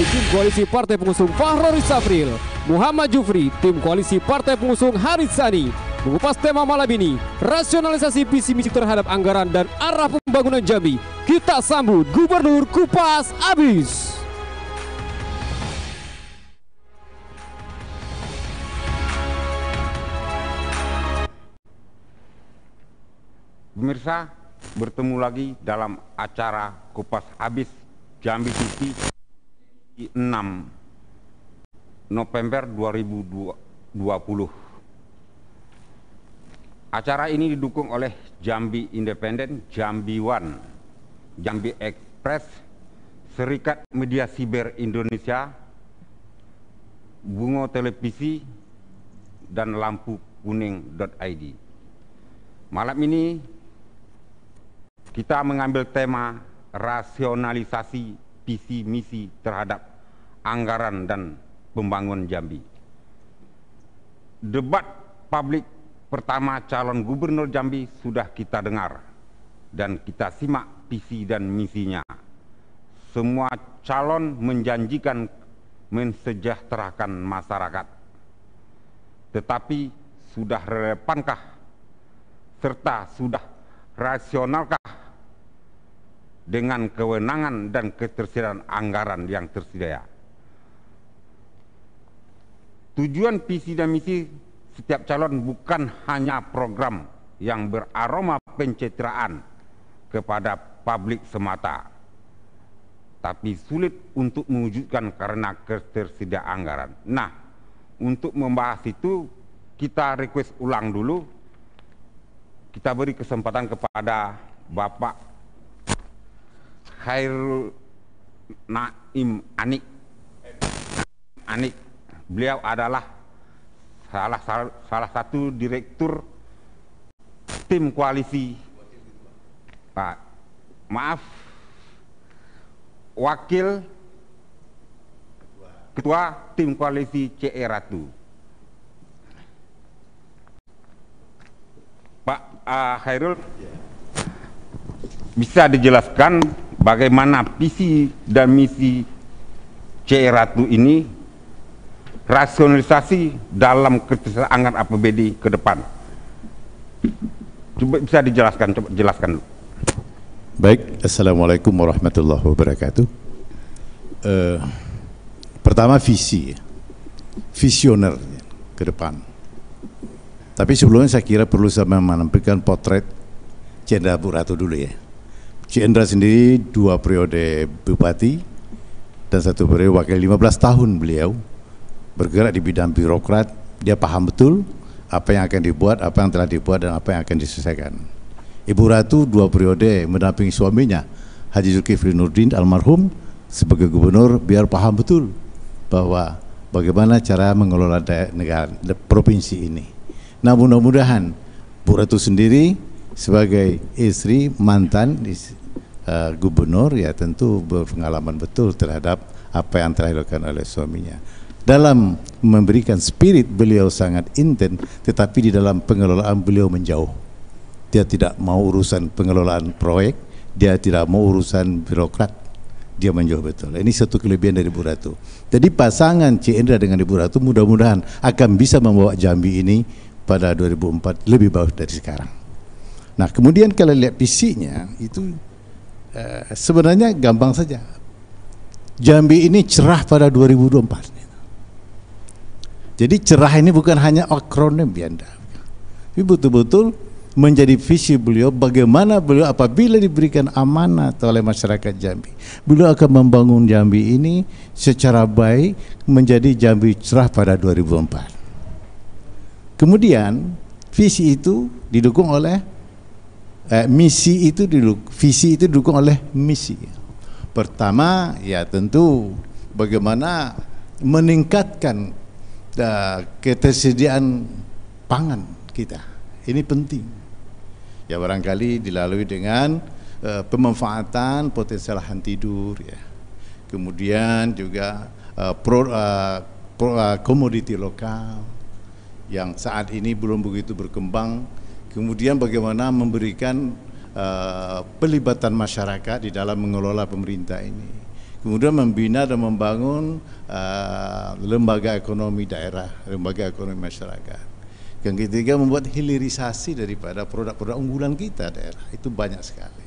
tim koalisi Partai Pengusung Fahrul Safril, Muhammad Jufri, tim koalisi Partai Pengusung Haris Sani, mengupas tema malam ini, rasionalisasi visi misi terhadap anggaran dan arah pembangunan Jambi. Kita sambut Gubernur Kupas Abis. Pemirsa, bertemu lagi dalam acara Kupas Habis Jambi TV 6 November 2020. Acara ini didukung oleh Jambi Independen, Jambi One, Jambi Express, Serikat Media Siber Indonesia, Bungo Televisi, dan lampukuning.id. Malam ini kita mengambil tema rasionalisasi visi misi terhadap anggaran dan pembangunan Jambi. Debat publik pertama calon gubernur Jambi sudah kita dengar dan kita simak visi dan misinya. Semua calon menjanjikan mensejahterakan masyarakat. Tetapi sudah relevankah serta sudah rasionalkah dengan kewenangan dan ketersediaan anggaran yang tersedia? Tujuan visi dan misi setiap calon bukan hanya program yang beraroma pencitraan kepada publik semata, tapi sulit untuk mewujudkan karena ketersediaan anggaran. Nah, untuk membahas itu kita request ulang dulu. Kita beri kesempatan kepada Bapak Khairul Naim Anik. Beliau adalah salah satu direktur tim koalisi, wakil ketua tim koalisi CE Ratu. Pak Khairul, bisa dijelaskan bagaimana visi dan misi CE Ratu ini rasionalisasi dalam ketersediaan anggaran APBD ke depan? Coba bisa dijelaskan, coba jelaskan dulu. Baik, Assalamualaikum warahmatullahi wabarakatuh. Pertama visi, visioner ke depan. Tapi sebelumnya saya kira perlu saya menampilkan potret Cik Endra Bu Ratu dulu ya. Cik Endra sendiri 2 periode bupati dan 1 periode wakil, 15 tahun beliau bergerak di bidang birokrat. Dia paham betul apa yang akan dibuat, apa yang telah dibuat, dan apa yang akan diselesaikan. Ibu Ratu 2 periode mendampingi suaminya Haji Zulkifli Nurdin almarhum sebagai gubernur, biar paham betul bahwa bagaimana cara mengelola negara provinsi ini. Nah, mudah-mudahan Bu Ratu sendiri sebagai istri mantan gubernur ya tentu berpengalaman betul terhadap apa yang telah dilakukan oleh suaminya. Dalam memberikan spirit beliau sangat intens, tetapi di dalam pengelolaan beliau menjauh. Dia tidak mau urusan pengelolaan proyek, dia tidak mau urusan birokrat, dia menjauh betul. Ini satu kelebihan dari Bu Ratu. Jadi pasangan Cik Endra dengan Ibu Ratu mudah-mudahan akan bisa membawa Jambi ini pada 2004 lebih bagus dari sekarang. Nah, kemudian kalau lihat visinya itu sebenarnya gampang saja. Jambi ini cerah pada 2024. Jadi cerah ini bukan hanya akronim Anda, tapi betul-betul menjadi visi beliau bagaimana beliau apabila diberikan amanat oleh masyarakat Jambi, beliau akan membangun Jambi ini secara baik menjadi Jambi cerah pada 2004. Kemudian visi itu didukung oleh visi itu didukung oleh misi. Pertama ya tentu bagaimana meningkatkan ketersediaan pangan kita. Ini penting. Ya barangkali dilalui dengan pemanfaatan potensial lahan tidur ya. Kemudian juga komoditi lokal yang saat ini belum begitu berkembang. Kemudian bagaimana memberikan pelibatan masyarakat di dalam mengelola pemerintah ini. Kemudian membina dan membangun lembaga ekonomi daerah, lembaga ekonomi masyarakat. Yang ketiga, membuat hilirisasi daripada produk-produk unggulan kita daerah. Itu banyak sekali.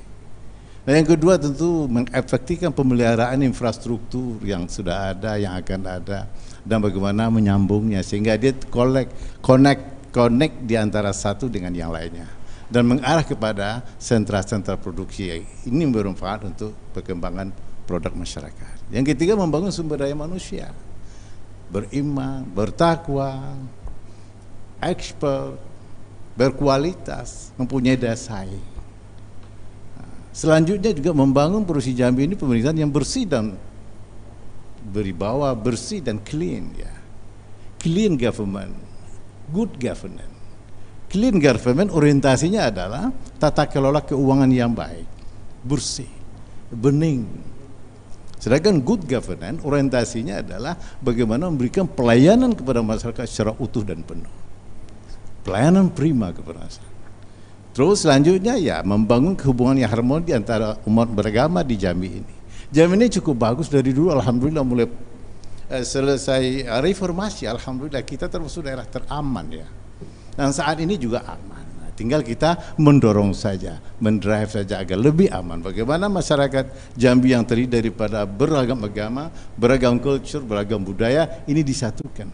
Dan yang kedua tentu mengefektifkan pemeliharaan infrastruktur yang sudah ada, yang akan ada, dan bagaimana menyambungnya sehingga dia connect di antara satu dengan yang lainnya dan mengarah kepada sentra-sentra produksi. Ini bermanfaat untuk perkembangan produk masyarakat. Yang ketiga, membangun sumber daya manusia, beriman, bertakwa, ekspert, berkualitas, mempunyai daya saing. Selanjutnya juga membangun Provinsi Jambi ini pemerintahan yang bersih dan beribawa, bersih dan clean, ya. Clean government, good governance. Clean government orientasinya adalah tata kelola keuangan yang baik, bersih, bening. Sedangkan good governance orientasinya adalah bagaimana memberikan pelayanan kepada masyarakat secara utuh dan penuh. Pelayanan prima kepada masyarakat. Terus selanjutnya ya membangun hubungan yang harmoni antara umat beragama di Jambi ini. Jambi ini cukup bagus dari dulu, alhamdulillah, mulai selesai reformasi, alhamdulillah kita termasuk daerah teraman, ya. Dan saat ini juga aman. Tinggal kita mendorong saja, mendrive saja agar lebih aman. Bagaimana masyarakat Jambi yang terdiri daripada beragam agama, beragam culture, beragam budaya ini disatukan.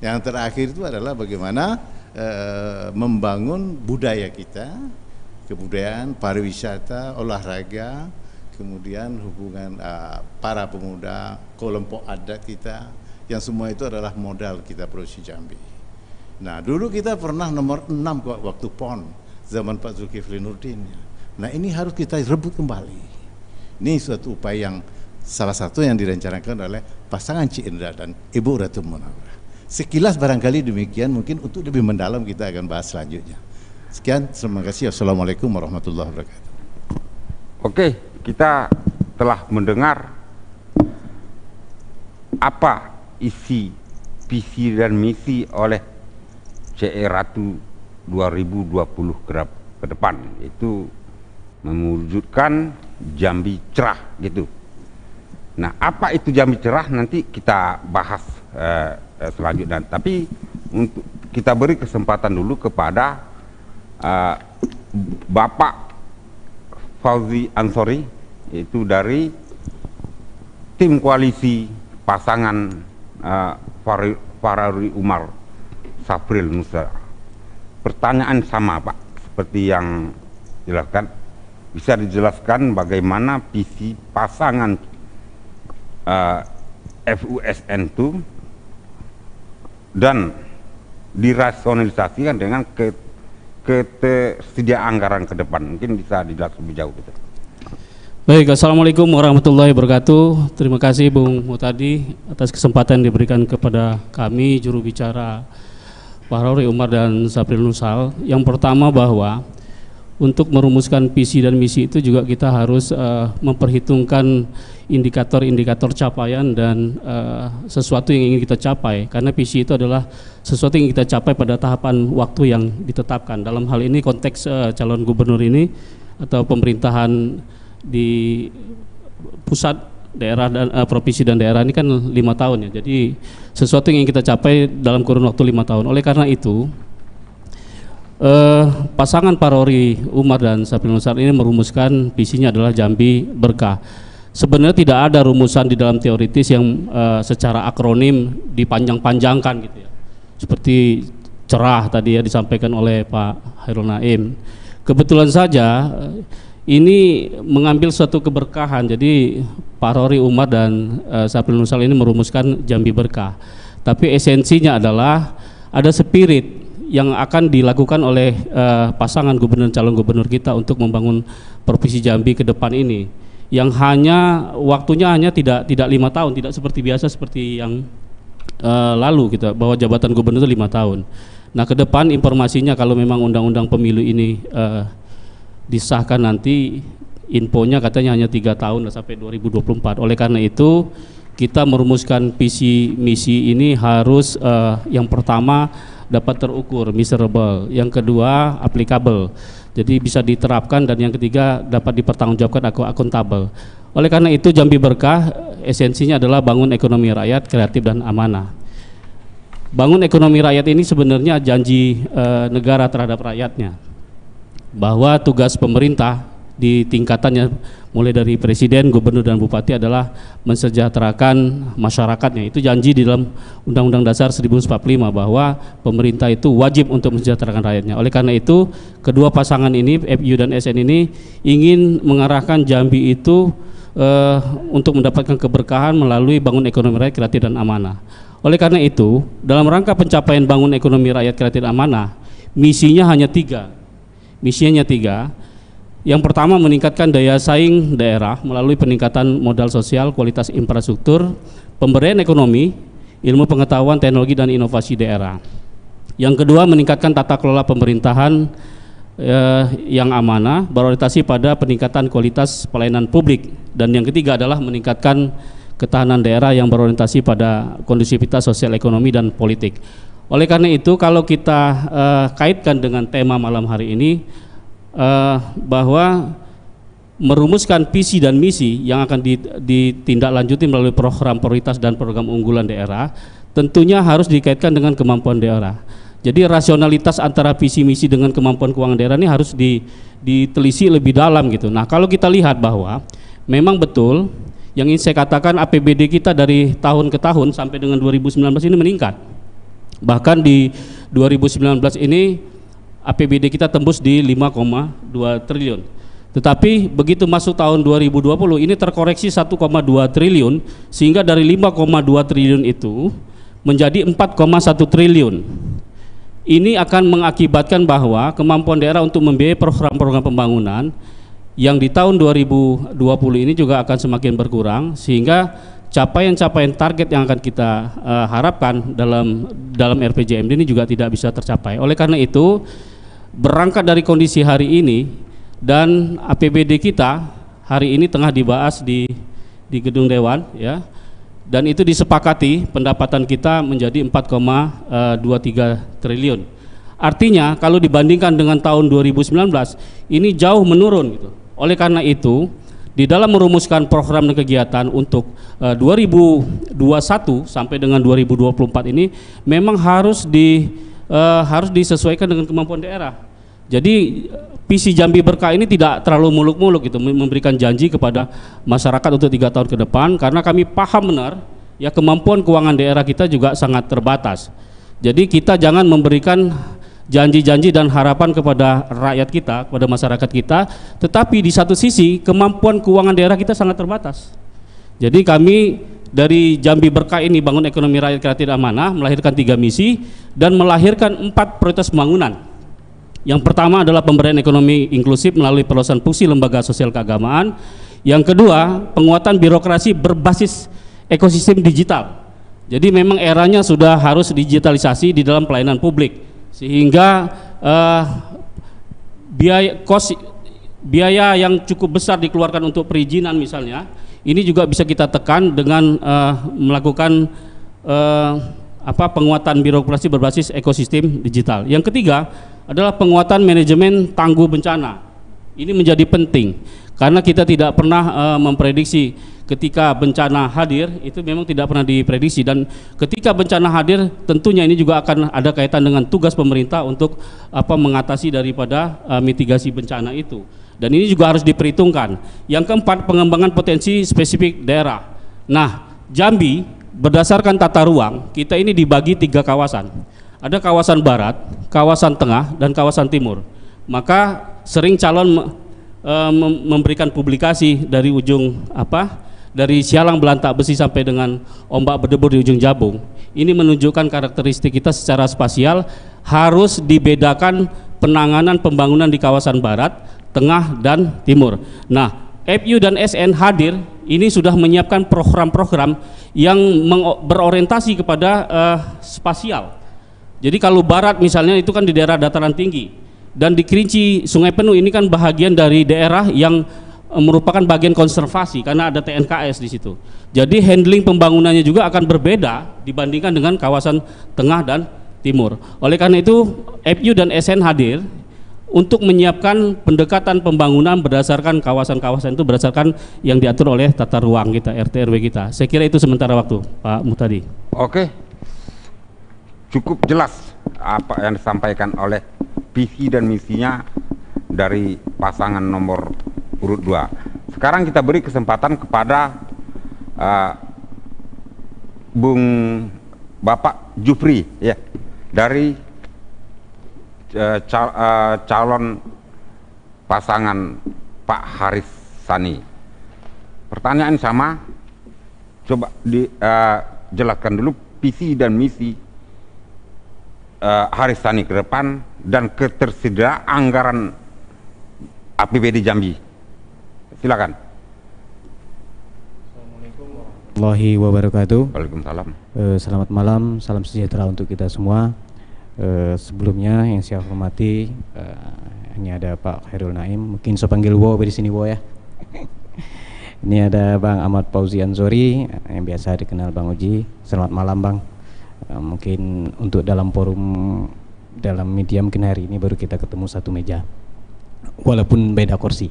Yang terakhir itu adalah bagaimana membangun budaya kita, kebudayaan, pariwisata, olahraga, kemudian hubungan para pemuda, kelompok adat kita, yang semua itu adalah modal kita Provinsi Jambi. Nah, dulu kita pernah nomor 6 waktu PON zaman Pak Zulkifli Nurdin. Nah, ini harus kita rebut kembali. Ini suatu upaya yang salah satu yang direncanakan oleh pasangan Cik Indra dan Ibu Ratu Munawwarah. Sekilas barangkali demikian, mungkin untuk lebih mendalam kita akan bahas selanjutnya. Sekian, terima kasih. Assalamualaikum warahmatullahi wabarakatuh. Oke, kita telah mendengar apa isi visi dan misi oleh CE Ratu 2020 ke depan, itu mewujudkan Jambi cerah gitu. Nah, apa itu Jambi cerah nanti kita bahas selanjutnya. Tapi untuk kita beri kesempatan dulu kepada Bapak Fauzi Ansori, itu dari tim koalisi pasangan Farahuri Umar Safril Nusa. Pertanyaan sama, Pak, seperti yang dijelaskan. Bisa dijelaskan bagaimana visi pasangan FUSN itu dan dirasionalisasikan dengan ketersediaan anggaran ke depan. Mungkin bisa dijelaskan lebih jauh gitu. Baik, Assalamualaikum warahmatullahi wabarakatuh. Terima kasih Bung Mutadi atas kesempatan diberikan kepada kami juru bicara Farahuri Umar dan Safril Nusal. Yang pertama, bahwa untuk merumuskan visi dan misi itu juga kita harus memperhitungkan indikator-indikator capaian dan sesuatu yang ingin kita capai, karena visi itu adalah sesuatu yang kita capai pada tahapan waktu yang ditetapkan. Dalam hal ini konteks calon gubernur ini atau pemerintahan di pusat, daerah dan provinsi dan daerah ini kan 5 tahun, ya. Jadi sesuatu yang ingin kita capai dalam kurun waktu 5 tahun. Oleh karena itu pasangan Farahuri Umar dan Safril Nusal ini merumuskan visinya adalah Jambi Berkah. Sebenarnya tidak ada rumusan di dalam teoritis yang secara akronim dipanjang-panjangkan gitu, ya. Seperti cerah tadi ya disampaikan oleh Pak Hairul Naim. Kebetulan saja ini mengambil suatu keberkahan. Jadi Farahuri Umar dan Safril Nusal ini merumuskan Jambi Berkah. Tapi esensinya adalah ada spirit yang akan dilakukan oleh pasangan gubernur, calon gubernur kita untuk membangun Provinsi Jambi ke depan ini, yang hanya waktunya hanya tidak 5 tahun, tidak seperti biasa seperti yang lalu kita bahwa jabatan gubernur itu 5 tahun. Nah, ke depan informasinya kalau memang undang-undang pemilu ini disahkan nanti, infonya katanya hanya 3 tahun sampai 2024. Oleh karena itu kita merumuskan visi misi ini harus yang pertama dapat terukur, measurable, yang kedua applicable, jadi bisa diterapkan, dan yang ketiga dapat dipertanggungjawabkan atau akuntabel. Oleh karena itu Jambi Berkah esensinya adalah bangun ekonomi rakyat, kreatif dan amanah. Bangun ekonomi rakyat ini sebenarnya janji negara terhadap rakyatnya, bahwa tugas pemerintah di tingkatannya mulai dari presiden, gubernur dan bupati adalah mensejahterakan masyarakatnya. Itu janji di dalam Undang-Undang Dasar 1945 bahwa pemerintah itu wajib untuk mensejahterakan rakyatnya. Oleh karena itu kedua pasangan ini, FU dan SN ini, ingin mengarahkan Jambi itu untuk mendapatkan keberkahan melalui bangun ekonomi rakyat, kreatif dan amanah. Oleh karena itu dalam rangka pencapaian bangun ekonomi rakyat, kreatif dan amanah, misinya hanya tiga. Yang pertama, meningkatkan daya saing daerah melalui peningkatan modal sosial, kualitas infrastruktur, pemberdayaan ekonomi, ilmu pengetahuan, teknologi dan inovasi daerah. Yang kedua, meningkatkan tata kelola pemerintahan yang amanah, berorientasi pada peningkatan kualitas pelayanan publik. Dan yang ketiga adalah meningkatkan ketahanan daerah yang berorientasi pada kondusivitas sosial, ekonomi dan politik. Oleh karena itu kalau kita kaitkan dengan tema malam hari ini, bahwa merumuskan visi dan misi yang akan ditindaklanjuti melalui program prioritas dan program unggulan daerah, tentunya harus dikaitkan dengan kemampuan daerah. Jadi rasionalitas antara visi misi dengan kemampuan keuangan daerah ini harus ditelisi lebih dalam gitu. Nah, kalau kita lihat bahwa memang betul yang ingin saya katakan, APBD kita dari tahun ke tahun sampai dengan 2019 ini meningkat. Bahkan di 2019 ini APBD kita tembus di 5,2 triliun. Tetapi begitu masuk tahun 2020 ini terkoreksi 1,2 triliun, sehingga dari 5,2 triliun itu menjadi 4,1 triliun. Ini akan mengakibatkan bahwa kemampuan daerah untuk membiayai program-program pembangunan yang di tahun 2020 ini juga akan semakin berkurang, sehingga capaian-capaian target yang akan kita harapkan dalam RPJMD ini juga tidak bisa tercapai. Oleh karena itu, berangkat dari kondisi hari ini dan APBD kita hari ini tengah dibahas di Gedung Dewan, ya, dan itu disepakati pendapatan kita menjadi 4,23 triliun. Artinya kalau dibandingkan dengan tahun 2019 ini jauh menurun gitu. Oleh karena itu di dalam merumuskan program dan kegiatan untuk 2021 sampai dengan 2024 ini memang harus disesuaikan dengan kemampuan daerah. Jadi visi Jambi Berkah ini tidak terlalu muluk-muluk gitu, memberikan janji kepada masyarakat untuk 3 tahun ke depan, karena kami paham benar ya kemampuan keuangan daerah kita juga sangat terbatas. Jadi kita jangan memberikan janji-janji dan harapan kepada rakyat kita, kepada masyarakat kita, tetapi di satu sisi kemampuan keuangan daerah kita sangat terbatas. Jadi kami dari Jambi Berkah ini bangun ekonomi rakyat, kreatif dan amanah, melahirkan 3 misi dan melahirkan 4 prioritas pembangunan. Yang pertama adalah pemberdayaan ekonomi inklusif melalui perluasan fungsi lembaga sosial keagamaan. Yang kedua, penguatan birokrasi berbasis ekosistem digital. Jadi memang eranya sudah harus digitalisasi di dalam pelayanan publik, sehingga biaya yang cukup besar dikeluarkan untuk perizinan misalnya, ini juga bisa kita tekan dengan melakukan penguatan birokrasi berbasis ekosistem digital. Yang ketiga adalah penguatan manajemen tangguh bencana. Ini menjadi penting karena kita tidak pernah memprediksi ketika bencana hadir, itu memang tidak pernah diprediksi, dan ketika bencana hadir tentunya ini juga akan ada kaitan dengan tugas pemerintah untuk mengatasi daripada mitigasi bencana itu, dan ini juga harus diperhitungkan. Yang keempat, pengembangan potensi spesifik daerah. Nah, Jambi berdasarkan tata ruang kita ini dibagi 3 kawasan. Ada kawasan barat, kawasan tengah, dan kawasan timur. Maka sering calon memberikan publikasi dari ujung dari Sialang Belantak Besi sampai dengan Ombak Berdebur di ujung Jabung. Ini menunjukkan karakteristik kita secara spasial harus dibedakan penanganan pembangunan di kawasan barat, tengah, dan timur. Nah, FU dan SN hadir ini sudah menyiapkan program-program yang berorientasi kepada spasial. Jadi kalau barat misalnya itu kan di daerah dataran tinggi, dan di Kerinci Sungai Penuh ini kan bahagian dari daerah yang merupakan bagian konservasi karena ada TNKS di situ. Jadi handling pembangunannya juga akan berbeda dibandingkan dengan kawasan tengah dan timur. Oleh karena itu FU dan SN hadir untuk menyiapkan pendekatan pembangunan berdasarkan kawasan-kawasan itu berdasarkan yang diatur oleh tata ruang kita, RT RW kita. Saya kira itu sementara waktu, Pak Muhtadi. Oke, cukup jelas apa yang disampaikan oleh visi dan misinya dari pasangan nomor urut 2. Sekarang kita beri kesempatan kepada Bung Bapak Jufri ya, dari calon pasangan Pak Haris Sani. Pertanyaan sama, coba dijelaskan dulu visi dan misi Haris Sani ke depan dan ketersediaan anggaran APBD Jambi. Silakan. Assalamualaikum warahmatullahi wabarakatuh. Waalaikumsalam. Selamat malam, salam sejahtera untuk kita semua. Sebelumnya yang saya hormati, ini ada Pak Khairul Naim, mungkin saya panggil Wo di sini Wo ya. Ini ada Bang Ahmad Fauzi Ansori yang biasa dikenal Bang Uji. Selamat malam Bang. Mungkin untuk dalam forum dalam media mungkin hari ini baru kita ketemu satu meja, walaupun beda kursi.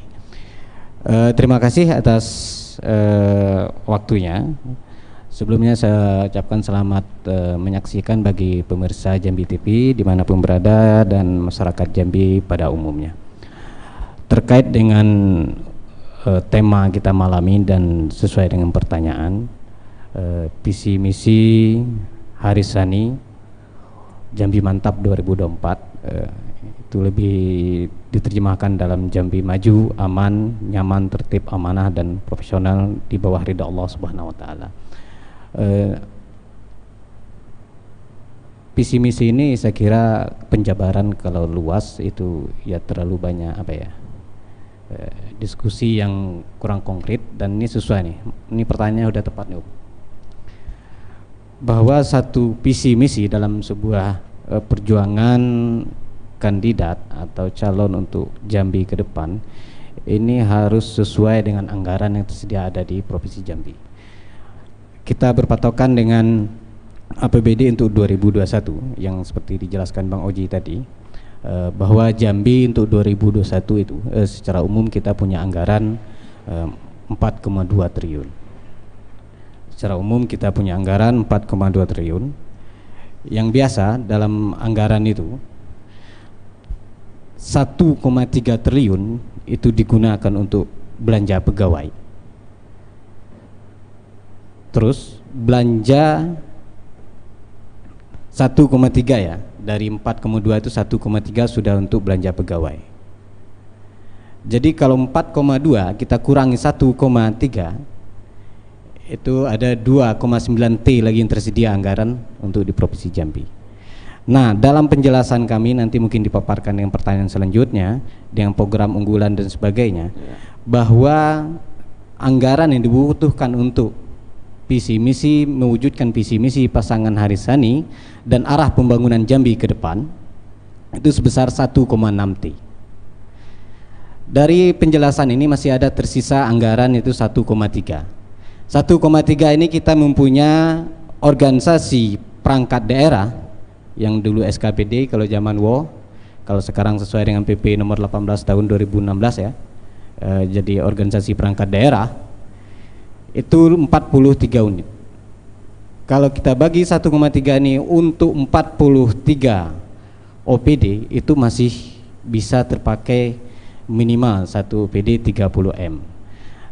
Terima kasih atas waktunya. Sebelumnya saya ucapkan selamat menyaksikan bagi pemirsa Jambi TV dimanapun berada dan masyarakat Jambi pada umumnya. Terkait dengan tema kita malam ini dan sesuai dengan pertanyaan, visi misi Haris Sani Jambi Mantap 2024 itu lebih diterjemahkan dalam Jambi maju, aman, nyaman, tertib, amanah dan profesional di bawah ridha Allah Subhanahu wa taala. Visi misi ini saya kira penjabaran kalau luas itu ya terlalu banyak diskusi yang kurang konkret, dan ini sesuai nih, ini pertanyaannya udah tepat nih, bahwa satu visi misi dalam sebuah perjuangan kandidat atau calon untuk Jambi ke depan ini harus sesuai dengan anggaran yang tersedia ada di Provinsi Jambi. Kita berpatokan dengan APBD untuk 2021 yang seperti dijelaskan Bang Oji tadi, bahwa Jambi untuk 2021 itu secara umum kita punya anggaran 4,2 triliun. Secara umum kita punya anggaran 4,2 triliun. Yang biasa dalam anggaran itu 1,3 triliun itu digunakan untuk belanja pegawai. Terus belanja 1,3 ya, dari 4,2 itu 1,3 sudah untuk belanja pegawai. Jadi kalau 4,2 kita kurangi 1,3 itu ada 2,9 T lagi yang tersedia anggaran untuk di Provinsi Jambi. Nah, dalam penjelasan kami nanti mungkin dipaparkan dengan pertanyaan selanjutnya dengan program unggulan dan sebagainya, bahwa anggaran yang dibutuhkan untuk visi misi mewujudkan visi misi pasangan Haris Sani dan arah pembangunan Jambi ke depan itu sebesar 1,6 T. Dari penjelasan ini masih ada tersisa anggaran itu 1,3. 1,3 ini kita mempunyai organisasi perangkat daerah yang dulu SKPD kalau zaman WO, kalau sekarang sesuai dengan PP nomor 18 tahun 2016 ya, jadi organisasi perangkat daerah itu 43 unit. Kalau kita bagi 1,3 ini untuk 43 OPD itu masih bisa terpakai minimal satu OPD 30M.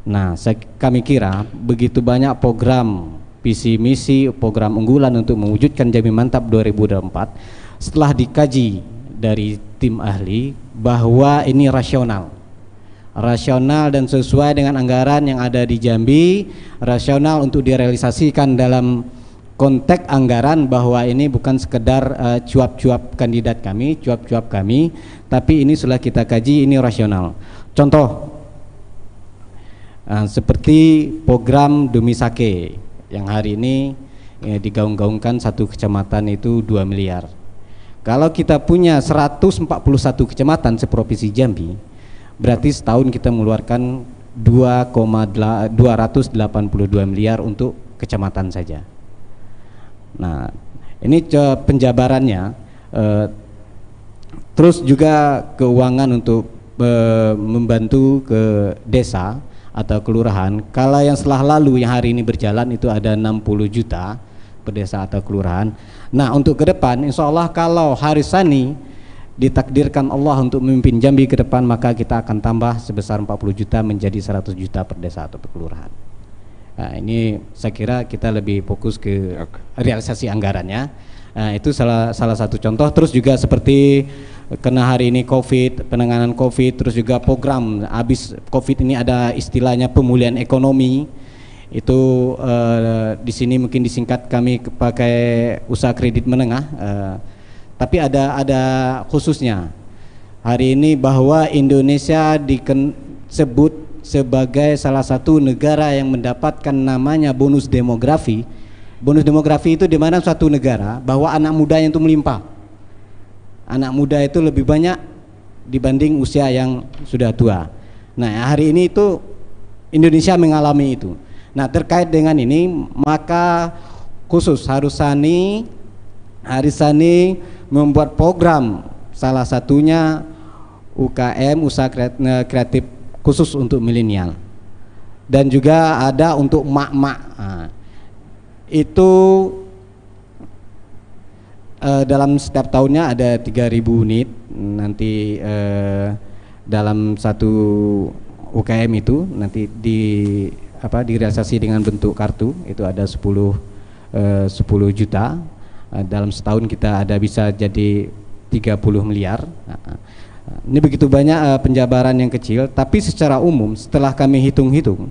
Nah, kami kira begitu banyak program visi misi, program unggulan untuk mewujudkan Jambi Mantap 2024 setelah dikaji dari tim ahli bahwa ini rasional dan sesuai dengan anggaran yang ada di Jambi, rasional untuk direalisasikan dalam konteks anggaran, bahwa ini bukan sekedar cuap-cuap kandidat kami, cuap-cuap kami, tapi ini sudah kita kaji, ini rasional. Contoh seperti program Dumisake yang hari ini digaung-gaungkan satu kecamatan itu 2 miliar. Kalau kita punya 141 kecamatan seprovinsi Jambi, berarti setahun kita mengeluarkan 282 miliar untuk kecamatan saja. Nah, ini penjabarannya Terus juga keuangan untuk membantu ke desa atau kelurahan. Kalau yang setelah lalu yang hari ini berjalan itu ada 60 juta per desa atau kelurahan. Nah, untuk ke depan insya Allah kalau Harisani ditakdirkan Allah untuk memimpin Jambi ke depan, maka kita akan tambah sebesar 40 juta menjadi 100 juta per desa atau per kelurahan. Nah, ini saya kira kita lebih fokus ke realisasi anggarannya. Nah, itu salah satu contoh. Terus juga seperti karena hari ini COVID, penanganan COVID, terus juga program habis COVID ini ada istilahnya pemulihan ekonomi. Itu di sini mungkin disingkat kami pakai usaha kredit menengah, tapi ada khususnya hari ini bahwa Indonesia disebut sebagai salah satu negara yang mendapatkan namanya bonus demografi. Bonus demografi itu di mana suatu negara bahwa anak mudanya itu melimpah. Anak muda itu lebih banyak dibanding usia yang sudah tua. Nah, hari ini itu Indonesia mengalami itu. Nah, terkait dengan ini maka khusus Harisani membuat program, salah satunya UKM, usaha kreatif khusus untuk milenial, dan juga ada untuk mak-mak. Nah, itu dalam setiap tahunnya ada 3.000 unit nanti dalam satu UKM itu nanti direalisasi dengan bentuk kartu itu ada 10 juta. Dalam setahun kita ada bisa jadi 30 miliar. Ini begitu banyak penjabaran yang kecil, tapi secara umum setelah kami hitung-hitung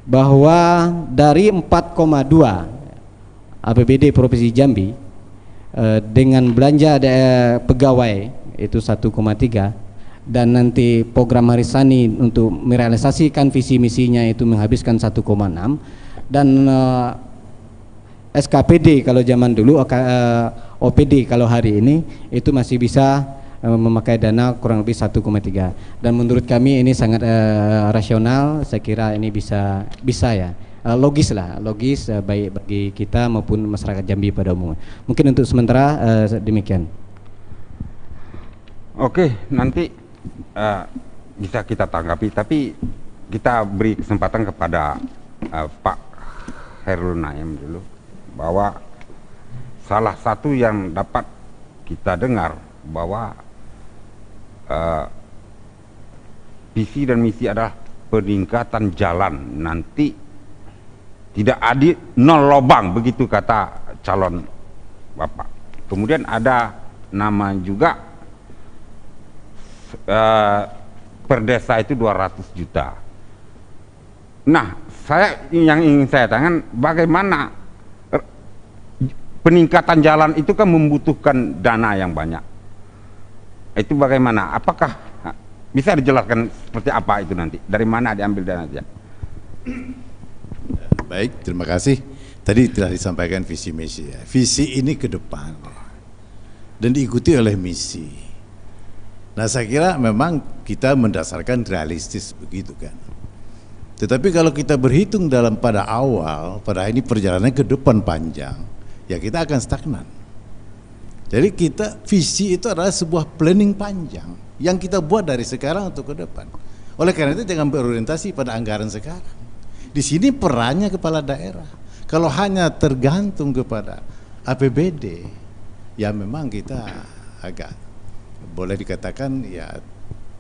bahwa dari 4,2 APBD Provinsi Jambi dengan belanja pegawai itu 1,3 dan nanti program Harisani untuk merealisasikan visi misinya itu menghabiskan 1,6 dan SKPD kalau zaman dulu OPD kalau hari ini itu masih bisa memakai dana kurang lebih 1,3 dan menurut kami ini sangat rasional. Saya kira ini bisa ya. Logis baik bagi kita maupun masyarakat Jambi pada umumnya. Mungkin untuk sementara demikian. Oke, nanti bisa kita tanggapi, tapi kita beri kesempatan kepada Pak Khairul Naim dulu, bahwa salah satu yang dapat kita dengar bahwa visi dan misi adalah peningkatan jalan, nanti tidak adil, nol lobang, begitu kata calon Bapak. Kemudian ada nama juga per desa itu 200 juta. Nah, yang ingin saya tanyakan, bagaimana peningkatan jalan itu kan membutuhkan dana yang banyak. Itu bagaimana? Apakah bisa dijelaskan seperti apa itu nanti? Dari mana diambil dana saja? Baik, terima kasih. Tadi telah disampaikan visi misi ya. Visi ini ke depan dan diikuti oleh misi. Nah, saya kira memang kita mendasarkan realistis begitu kan. Tetapi kalau kita berhitung pada awal, pada ini perjalanan ke depan panjang, ya kita akan stagnan. Jadi visi itu adalah sebuah planning panjang yang kita buat dari sekarang untuk ke depan. Oleh karena itu jangan berorientasi pada anggaran sekarang. Di sini perannya kepala daerah. Kalau hanya tergantung kepada APBD, ya memang kita agak boleh dikatakan ya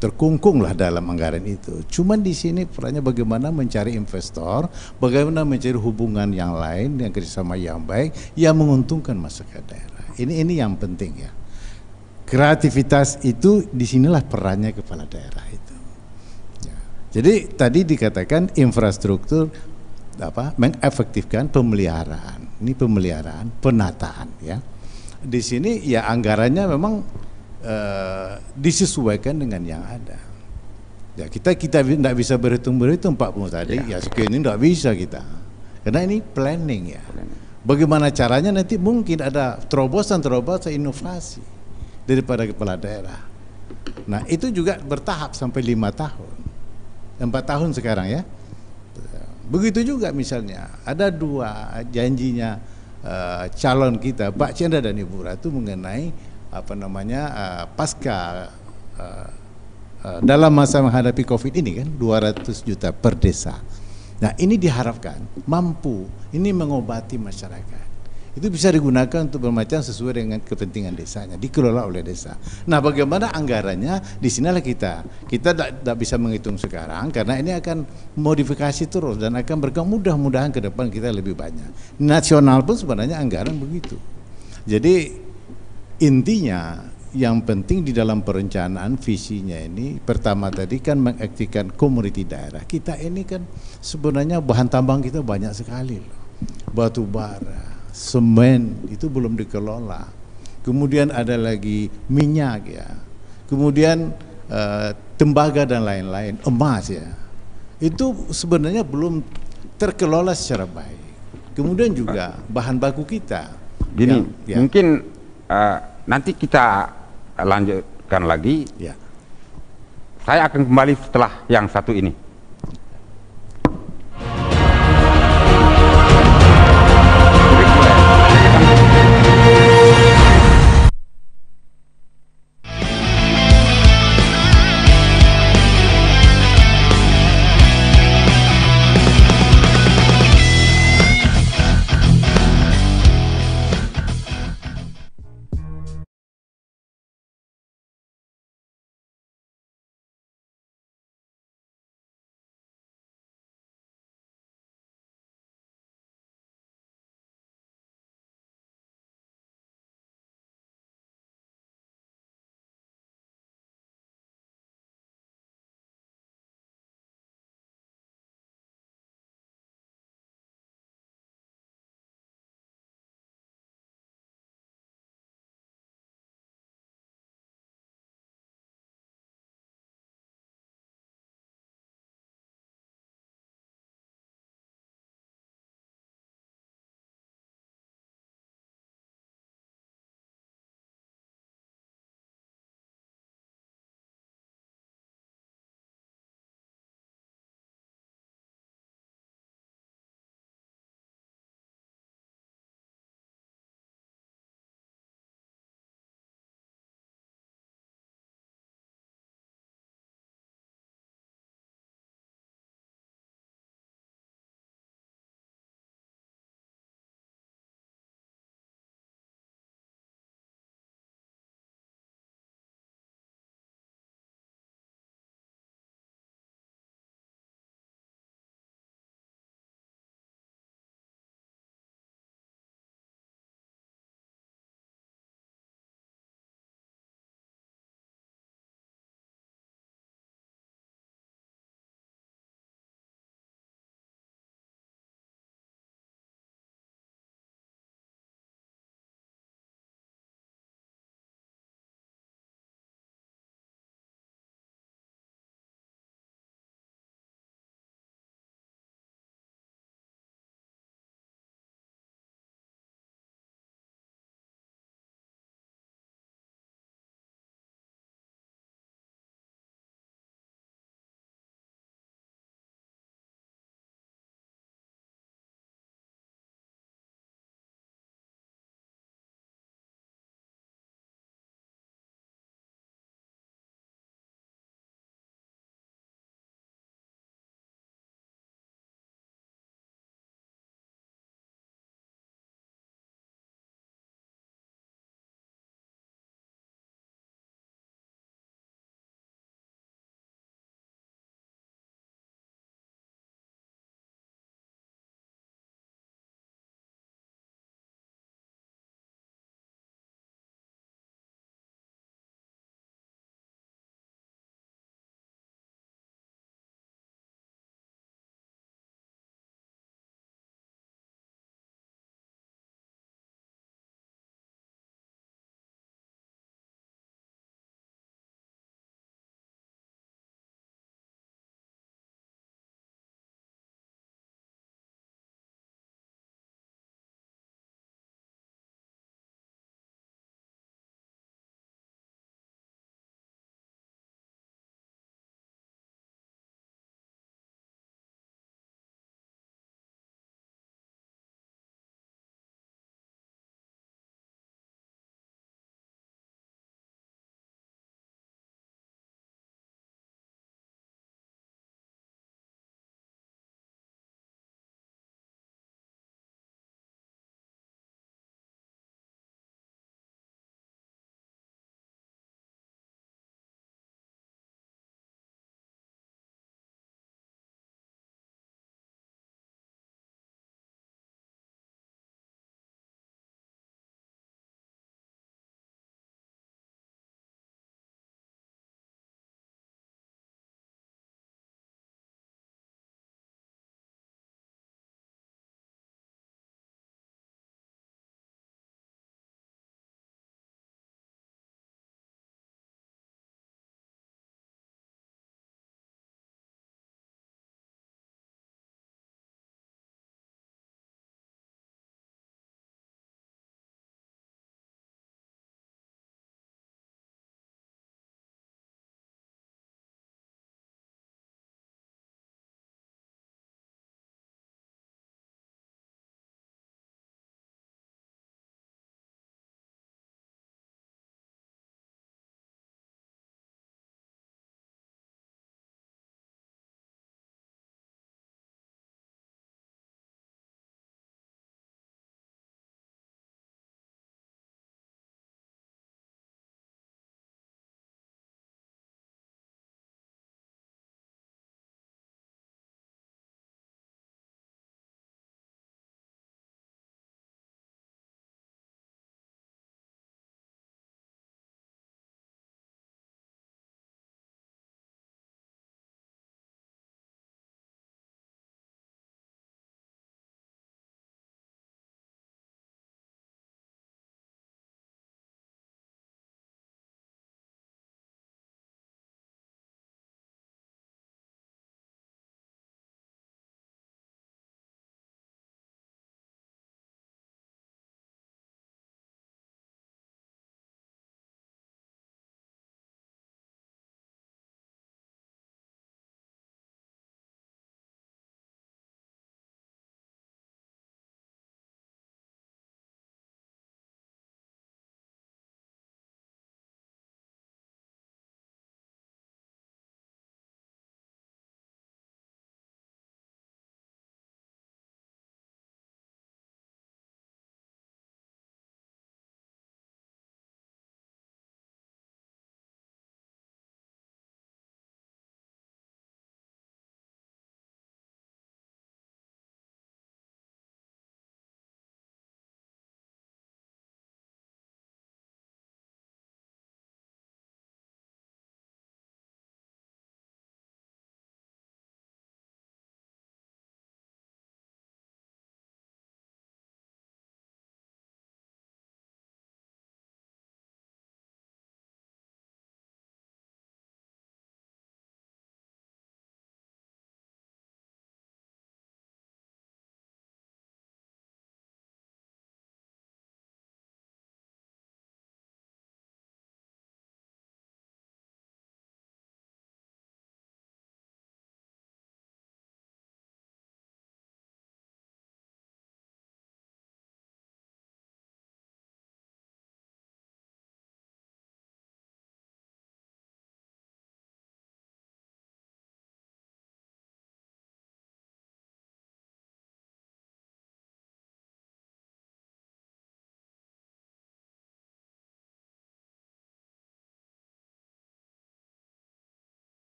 terkungkung lah dalam anggaran itu. Cuman di sini perannya bagaimana mencari investor, bagaimana mencari hubungan yang lain, yang kerjasama yang baik, yang menguntungkan masyarakat daerah. Ini yang penting ya. Kreativitas itu disinilah perannya kepala daerah itu. Jadi tadi dikatakan infrastruktur mengefektifkan pemeliharaan. Ini pemeliharaan, penataan ya. Di sini ya anggarannya memang disesuaikan dengan yang ada. Ya kita tidak bisa berhitung Pak Pung tadi. Ya sekian ini tidak bisa kita. Karena ini planning ya. Bagaimana caranya nanti mungkin ada terobosan inovasi daripada kepala daerah. Nah itu juga bertahap sampai 5 tahun. 4 tahun sekarang ya. Begitu juga misalnya ada 2 janjinya calon kita Pak Chandra dan Ibu Ratu mengenai pasca dalam masa menghadapi COVID ini kan 200 juta per desa. Nah ini diharapkan mampu ini mengobati masyarakat. Itu bisa digunakan untuk bermacam sesuai dengan kepentingan desanya, dikelola oleh desa. Nah bagaimana anggarannya, di sinilah kita tidak bisa menghitung sekarang karena ini akan modifikasi terus dan akan berkembang, mudah-mudahan ke depan kita lebih banyak. Nasional pun sebenarnya anggaran begitu. Jadi intinya yang penting di dalam perencanaan visinya ini pertama tadi kan mengaktifkan komuniti daerah. Kita ini kan sebenarnya bahan tambang kita banyak sekali loh. Batu bara, semen itu belum dikelola. Kemudian ada lagi minyak ya. Kemudian tembaga dan lain-lain, emas ya. Itu sebenarnya belum terkelola secara baik. Kemudian juga bahan baku kita. Gini, mungkin nanti kita lanjutkan lagi. Ya. Saya akan kembali setelah yang satu ini.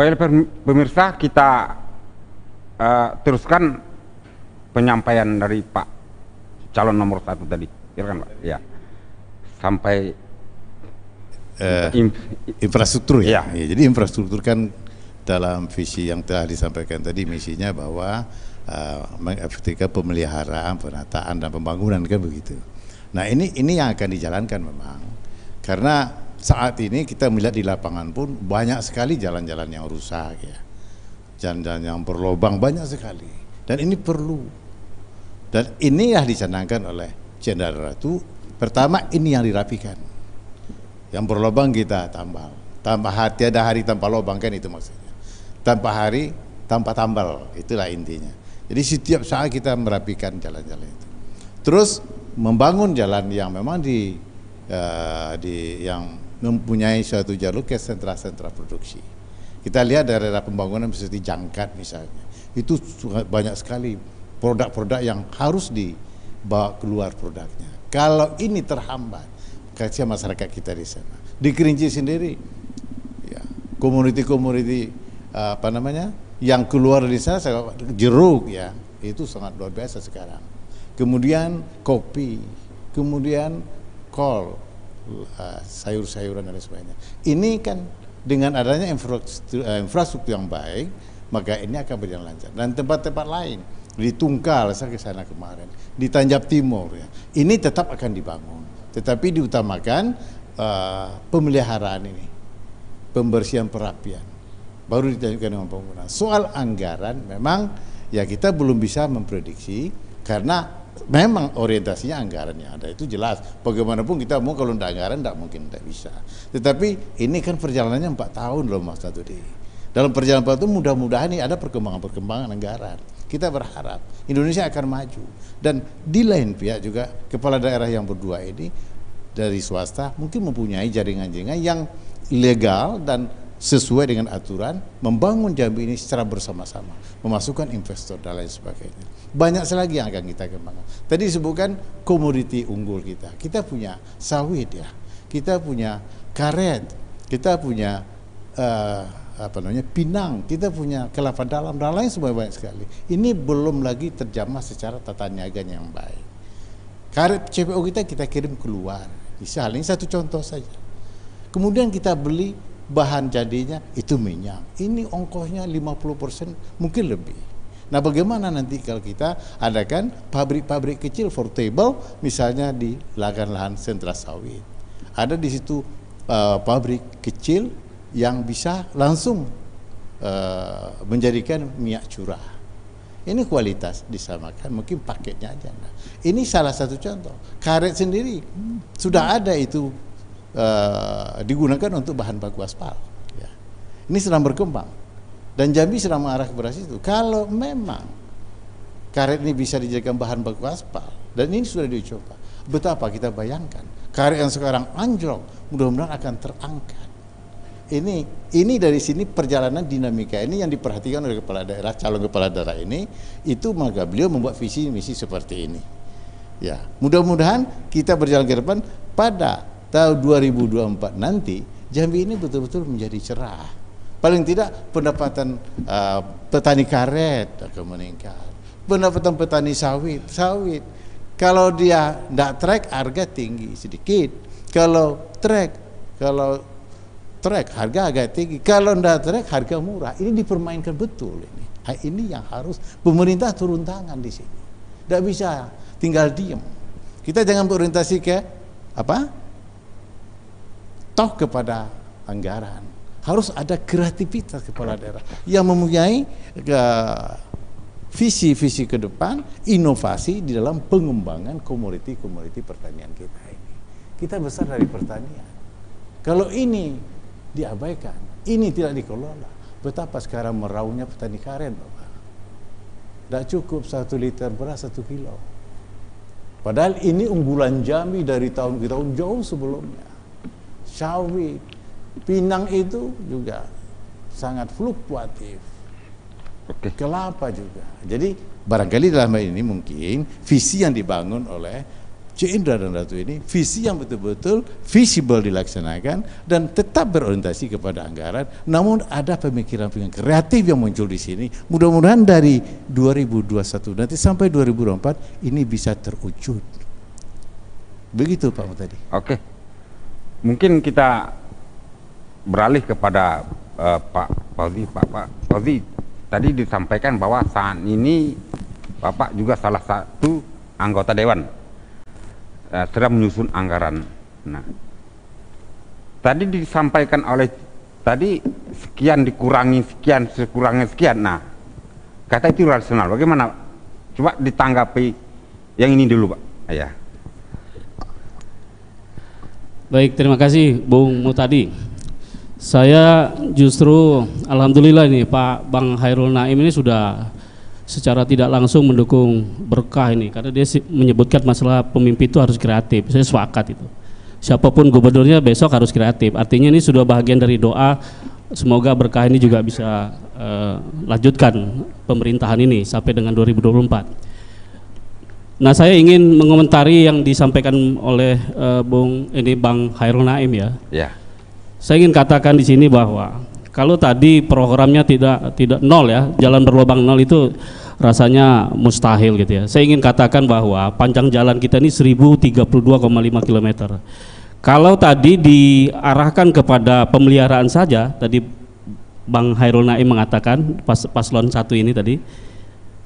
Baiklah pemirsa, kita teruskan penyampaian dari Pak calon nomor 1 tadi. Silakan Pak. Ya. Sampai infrastruktur ya. Iya. Jadi infrastruktur kan dalam visi yang telah disampaikan tadi misinya bahwa mengefektifkan pemeliharaan, penataan dan pembangunan kan begitu. Nah ini yang akan dijalankan memang karena saat ini kita melihat di lapangan pun banyak sekali jalan-jalan yang rusak ya, jalan-jalan yang berlobang banyak sekali dan ini perlu dan ini yang dicanangkan oleh Jenderal Ratu. Pertama ini yang dirapikan, yang berlobang kita tambal, tiada hari tanpa lobang kan itu maksudnya. Tanpa hari, tanpa tambal, itulah intinya. Jadi setiap saat kita merapikan jalan-jalan itu. Terus membangun jalan yang memang yang mempunyai suatu jalur ke sentra-sentra produksi. Kita lihat daerah pembangunan seperti Jangkat misalnya, itu banyak sekali produk-produk yang harus dibawa keluar produknya. Kalau ini terhambat, kasihan masyarakat kita di sana. Di Kerinci sendiri, ya, komoditi yang keluar di sana jeruk ya itu sangat luar biasa sekarang. Kemudian kopi, kemudian kol, sayur-sayuran dan sebagainya. Ini kan dengan adanya infrastruktur yang baik, maka ini akan berjalan lancar. Dan tempat-tempat lain di Tungkal saya ke sana kemarin, di Tanjab Timur ya, ini tetap akan dibangun. Tetapi diutamakan pemeliharaan ini, pembersihan perapian. Baru ditanyakan dengan pembangunan. Soal anggaran memang ya kita belum bisa memprediksi karena memang orientasinya anggaran yang ada itu jelas. Bagaimanapun kita mau kalau tidak anggaran tidak mungkin tidak bisa. Tetapi ini kan perjalanannya 4 tahun loh Mas Tadudi. Dalam perjalanan itu mudah-mudahan ini ada perkembangan anggaran. Kita berharap Indonesia akan maju dan di lain pihak juga kepala daerah yang berdua ini dari swasta mungkin mempunyai jaringan-jaringan yang legal dan sesuai dengan aturan membangun Jambi ini secara bersama-sama, memasukkan investor dan lain sebagainya. Banyak lagi yang akan kita kembangkan. Tadi disebutkan komoditi unggul kita. Kita punya sawit ya, kita punya karet, kita punya pinang, kita punya kelapa dalam dan lain sebagainya banyak sekali. Ini belum lagi terjamah secara tata niaganya yang baik. Karet CPO kita kirim keluar. Misalnya ini satu contoh saja. Kemudian kita beli bahan jadinya itu minyak. Ini ongkosnya 50% mungkin lebih. Nah, bagaimana nanti kalau kita adakan pabrik-pabrik kecil portable misalnya di lahan-lahan sentra sawit. Ada di situ pabrik kecil yang bisa langsung menjadikan minyak curah. Ini kualitas disamakan, mungkin paketnya aja. Nah, ini salah satu contoh. Karet sendiri sudah ada itu digunakan untuk bahan baku aspal. Ya. Ini sedang berkembang dan Jambi sedang mengarah ke situ. Kalau memang karet ini bisa dijadikan bahan baku aspal dan ini sudah dicoba, betapa kita bayangkan karet yang sekarang anjlok mudah-mudahan akan terangkat. Ini dari sini perjalanan dinamika ini yang diperhatikan oleh kepala daerah, calon kepala daerah ini itu maka beliau membuat visi misi seperti ini. Ya, mudah-mudahan kita berjalan ke depan pada tahun 2024 nanti Jambi ini betul-betul menjadi cerah. Paling tidak pendapatan petani karet akan meningkat, pendapatan petani sawit. Kalau dia tidak trek harga tinggi sedikit, kalau trek harga agak tinggi, kalau tidak trek harga murah. Ini dipermainkan betul ini. Ini yang harus pemerintah turun tangan di sini. Tidak bisa tinggal diam. Kita jangan berorientasi ke toh kepada anggaran. Harus ada kreativitas kepala daerah yang mempunyai visi-visi ke depan, inovasi di dalam pengembangan komoditi pertanian kita ini. Kita besar dari pertanian. Kalau ini diabaikan, ini tidak dikelola, betapa sekarang meraunya petani karet, Bapak. Tidak cukup 1 liter beras 1 kilo. Padahal ini unggulan Jambi dari tahun ke tahun jauh sebelumnya. Sawit, pinang itu juga sangat fluktuatif. Kelapa juga. Jadi barangkali dalam hal ini mungkin visi yang dibangun oleh Cik Indra dan Ratu ini visi yang betul-betul visible dilaksanakan dan tetap berorientasi kepada anggaran, namun ada pemikiran-pemikiran kreatif yang muncul di sini. Mudah-mudahan dari 2021 nanti sampai 2024 ini bisa terwujud. Begitu Pak Mutadi. Oke, mungkin kita beralih kepada Pak Fauzi. Pak Fauzi, tadi disampaikan bahwa saat ini Bapak juga salah satu anggota Dewan sedang menyusun anggaran. Nah, tadi disampaikan oleh tadi sekian dikurangi sekian, sekurangnya sekian. Nah, kata itu rasional. Bagaimana? Coba ditanggapi yang ini dulu, Pak. Ya. Baik, terima kasih Bung Mutadi. Saya justru alhamdulillah ini Pak Bang Hairul Naim ini sudah secara tidak langsung mendukung berkah ini, karena dia menyebutkan masalah pemimpin itu harus kreatif. Saya sepakat itu. Siapapun gubernurnya besok harus kreatif. Artinya ini sudah bagian dari doa, semoga berkah ini juga bisa lanjutkan pemerintahan ini sampai dengan 2024. Nah, saya ingin mengomentari yang disampaikan oleh Bang Hairul Naim ya. Ya. Saya ingin katakan di sini bahwa kalau tadi programnya tidak nol ya, jalan berlubang nol itu rasanya mustahil gitu ya. Saya ingin katakan bahwa panjang jalan kita ini 1032,5 km. Kalau tadi diarahkan kepada pemeliharaan saja, tadi Bang Hairul Naim mengatakan paslon 1 ini tadi,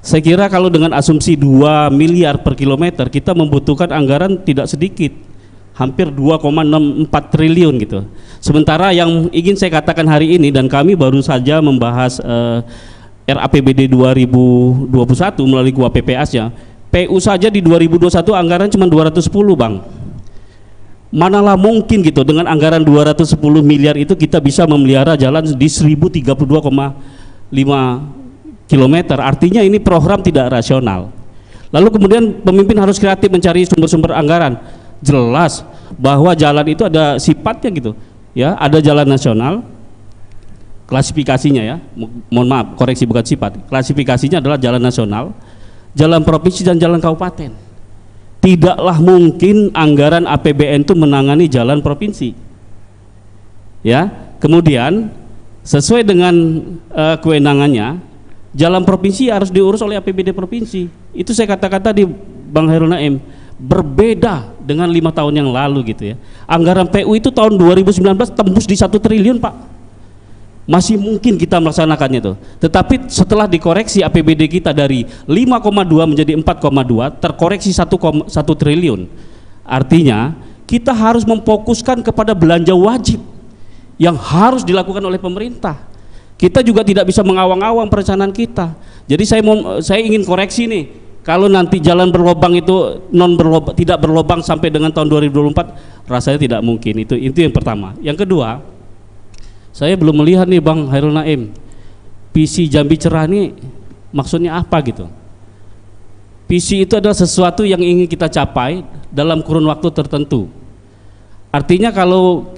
saya kira kalau dengan asumsi 2 miliar per kilometer kita membutuhkan anggaran tidak sedikit, hampir 2,64 triliun gitu. Sementara yang ingin saya katakan hari ini, dan kami baru saja membahas RAPBD 2021 melalui KUAPPAS-nya, PU saja di 2021 anggaran cuma 210 Bang. Manalah mungkin gitu dengan anggaran 210 miliar itu kita bisa memelihara jalan di 1032,5 km. Artinya ini program tidak rasional. Lalu kemudian pemimpin harus kreatif mencari sumber-sumber anggaran. Jelas bahwa jalan itu ada sifatnya gitu ya, ada jalan nasional klasifikasinya ya, mohon maaf koreksi bukan sifat, klasifikasinya adalah jalan nasional, jalan provinsi dan jalan kabupaten. Tidaklah mungkin anggaran APBN itu menangani jalan provinsi ya. Kemudian sesuai dengan kewenangannya, jalan provinsi harus diurus oleh APBD provinsi. Itu saya katakan tadi Bang Hairul Naim, berbeda dengan 5 tahun yang lalu gitu ya. Anggaran PU itu tahun 2019 tembus di 1 triliun Pak. Masih mungkin kita melaksanakannya itu. Tetapi setelah dikoreksi APBD kita dari 5,2 menjadi 4,2, terkoreksi 1 triliun. Artinya kita harus memfokuskan kepada belanja wajib yang harus dilakukan oleh pemerintah. Kita juga tidak bisa mengawang-awang perencanaan kita. Jadi saya ingin koreksi nih. Kalau nanti jalan berlobang itu tidak berlobang sampai dengan tahun 2024, rasanya tidak mungkin. Itu yang pertama. Yang kedua, saya belum melihat nih Bang Hairul Naim, visi Jambi Cerah ini maksudnya apa gitu. Visi itu adalah sesuatu yang ingin kita capai dalam kurun waktu tertentu. Artinya kalau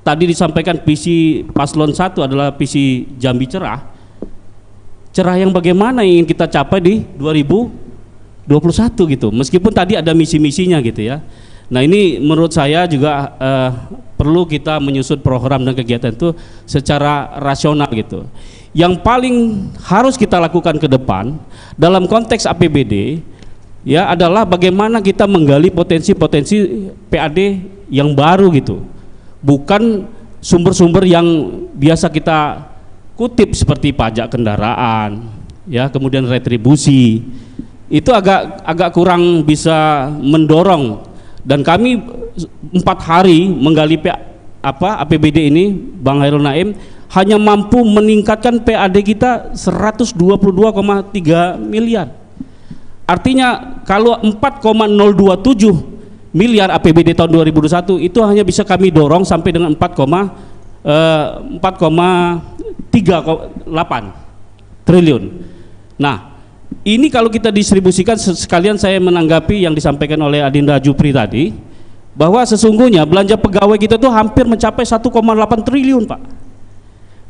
tadi disampaikan visi paslon 1 adalah visi Jambi Cerah, cerah yang bagaimana yang ingin kita capai di 2021 gitu, meskipun tadi ada misi-misinya gitu ya. Nah, ini menurut saya juga perlu kita menyusun program dan kegiatan itu secara rasional gitu. Yang paling harus kita lakukan ke depan dalam konteks APBD ya adalah bagaimana kita menggali potensi-potensi PAD yang baru gitu, bukan sumber-sumber yang biasa kita kutip seperti pajak kendaraan ya, kemudian retribusi. Itu agak kurang bisa mendorong, dan kami 4 hari menggali APBD ini Bang Hairul Naim hanya mampu meningkatkan PAD kita 122,3 miliar. Artinya kalau 4,027 miliar APBD tahun 2021 itu hanya bisa kami dorong sampai dengan 4,38 triliun. Nah, ini kalau kita distribusikan, sekalian saya menanggapi yang disampaikan oleh Adinda Jupri tadi, bahwa sesungguhnya belanja pegawai kita itu hampir mencapai 1,8 triliun Pak.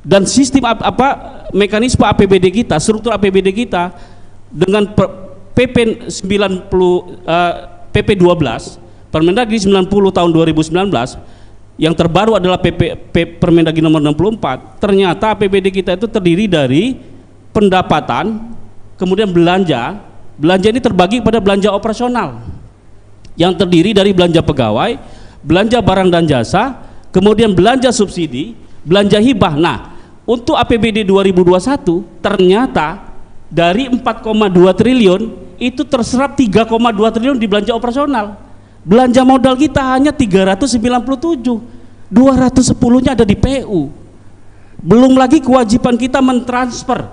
Dan sistem mekanisme APBD kita, struktur APBD kita dengan PP 90 PP 12, Permendagri 90 tahun 2019, yang terbaru adalah Permendagri nomor 64, ternyata APBD kita itu terdiri dari pendapatan, kemudian belanja ini terbagi pada belanja operasional, yang terdiri dari belanja pegawai, belanja barang dan jasa, kemudian belanja subsidi, belanja hibah. Nah, untuk APBD 2021 ternyata dari 4,2 triliun itu terserap 3,2 triliun di belanja operasional. Belanja modal kita hanya 397, 210-nya ada di PU. Belum lagi kewajiban kita mentransfer.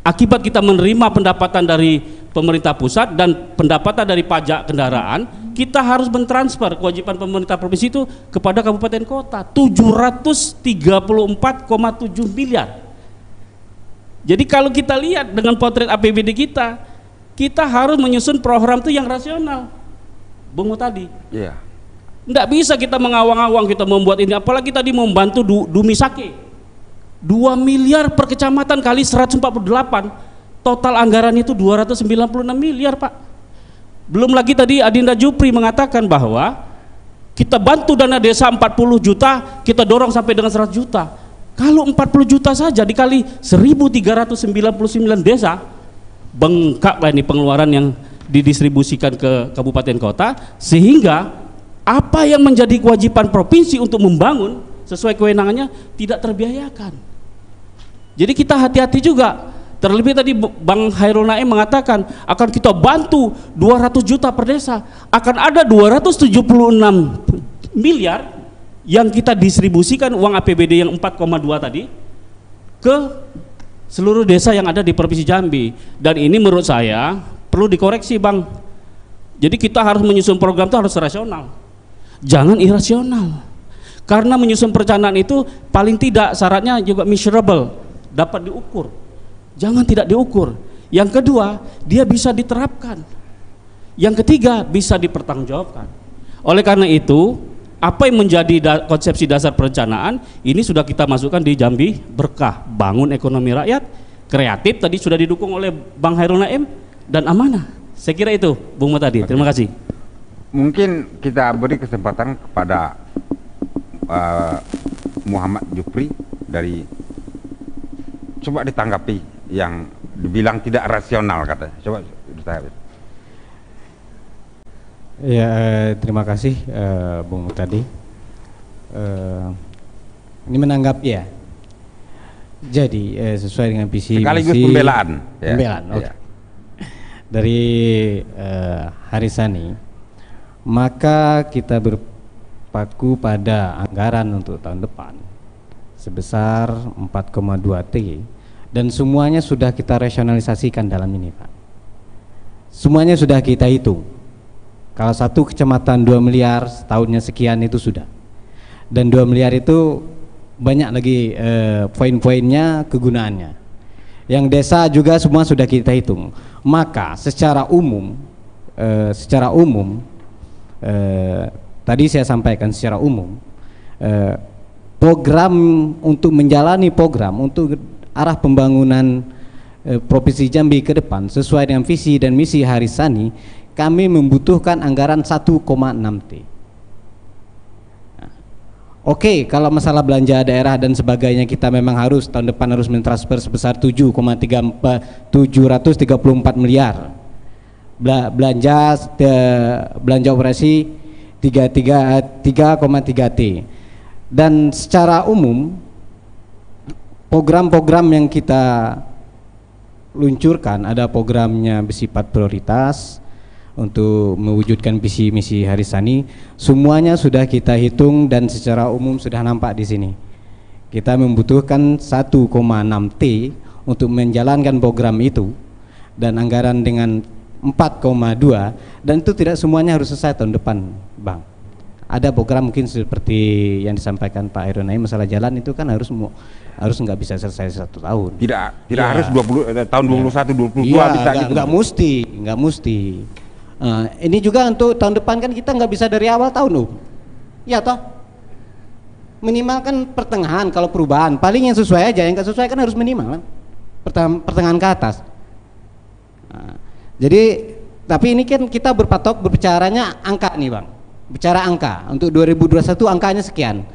Akibat kita menerima pendapatan dari pemerintah pusat dan pendapatan dari pajak kendaraan, kita harus mentransfer kewajiban pemerintah provinsi itu kepada kabupaten kota 734,7 miliar. Jadi kalau kita lihat dengan potret APBD kita harus menyusun program itu yang rasional. Bung tadi. Iya. Nggak bisa kita mengawang-awang kita membuat ini, apalagi tadi membantu Dumisake. 2 miliar per kecamatan kali 148. Total anggaran itu 296 miliar, Pak. Belum lagi tadi Adinda Jupri mengatakan bahwa kita bantu dana desa 40 juta, kita dorong sampai dengan 100 juta. Kalau 40 juta saja dikali 1.399 desa, bengkaklah ini pengeluaran yang didistribusikan ke kabupaten kota, sehingga apa yang menjadi kewajiban provinsi untuk membangun sesuai kewenangannya tidak terbiayakan. Jadi kita hati-hati juga. Terlebih tadi Bang Hairul Naim mengatakan akan kita bantu 200 juta per desa, akan ada 276 miliar yang kita distribusikan uang APBD yang 4,2 tadi ke seluruh desa yang ada di Provinsi Jambi. Dan ini menurut saya perlu dikoreksi, Bang. Jadi kita harus menyusun program itu harus rasional, jangan irasional. Karena menyusun perencanaan itu paling tidak syaratnya juga measurable, dapat diukur. Jangan tidak diukur. Yang kedua, dia bisa diterapkan. Yang ketiga, bisa dipertanggungjawabkan. Oleh karena itu, apa yang menjadi konsepsi dasar perencanaan ini sudah kita masukkan di Jambi Berkah, bangun ekonomi rakyat, kreatif tadi sudah didukung oleh Bang Hairul Naim, dan amanah. Saya kira itu, Bung Mutadi. Terima kasih. Mungkin kita beri kesempatan kepada Muhammad Jupri dari, coba ditanggapi yang dibilang tidak rasional katanya. Coba ditanggapi. Ya, terima kasih Bung Mutadi. Ini menanggapi ya. Jadi sesuai dengan visi sekaligus pembelaan. Pembelaan. Ya. Okay. Dari Harisani, maka kita berpaku pada anggaran untuk tahun depan sebesar 4,2 T, dan semuanya sudah kita rasionalisasikan dalam ini, Pak. Semuanya sudah kita hitung. Kalau satu kecamatan 2 miliar, setahunnya sekian itu sudah. Dan 2 miliar itu banyak lagi poin-poinnya, kegunaannya. Yang desa juga semua sudah kita hitung. Maka secara umum tadi saya sampaikan secara umum, program untuk menjalani program untuk arah pembangunan Provinsi Jambi ke depan sesuai dengan visi dan misi Harisani, kami membutuhkan anggaran 1,6 T. Oke, kalau masalah belanja daerah dan sebagainya kita memang harus tahun depan harus mentransfer sebesar 734 miliar. Belanja operasi 3,3 T. Dan secara umum program-program yang kita luncurkan ada programnya bersifat prioritas untuk mewujudkan visi misi Harisani, semuanya sudah kita hitung dan secara umum sudah nampak di sini. Kita membutuhkan 1,6 T untuk menjalankan program itu, dan anggaran dengan 4,2, dan itu tidak semuanya harus selesai tahun depan, Bang. Ada program mungkin seperti yang disampaikan Pak Hairul Naim, masalah jalan itu kan harus nggak bisa selesai 1 tahun. Tidak ya. Harus 20 tahun 21 22 ya, bisa gitu. Nggak mesti. Ini juga untuk tahun depan kan kita nggak bisa dari awal tahun, ya toh. Minimal kan pertengahan kalau perubahan, paling yang sesuai aja, yang nggak sesuai kan harus minimal kan pertengahan ke atas. Jadi Tapi ini kan kita berbicaranya angka nih Bang. Bicara angka, untuk 2021 angkanya sekian.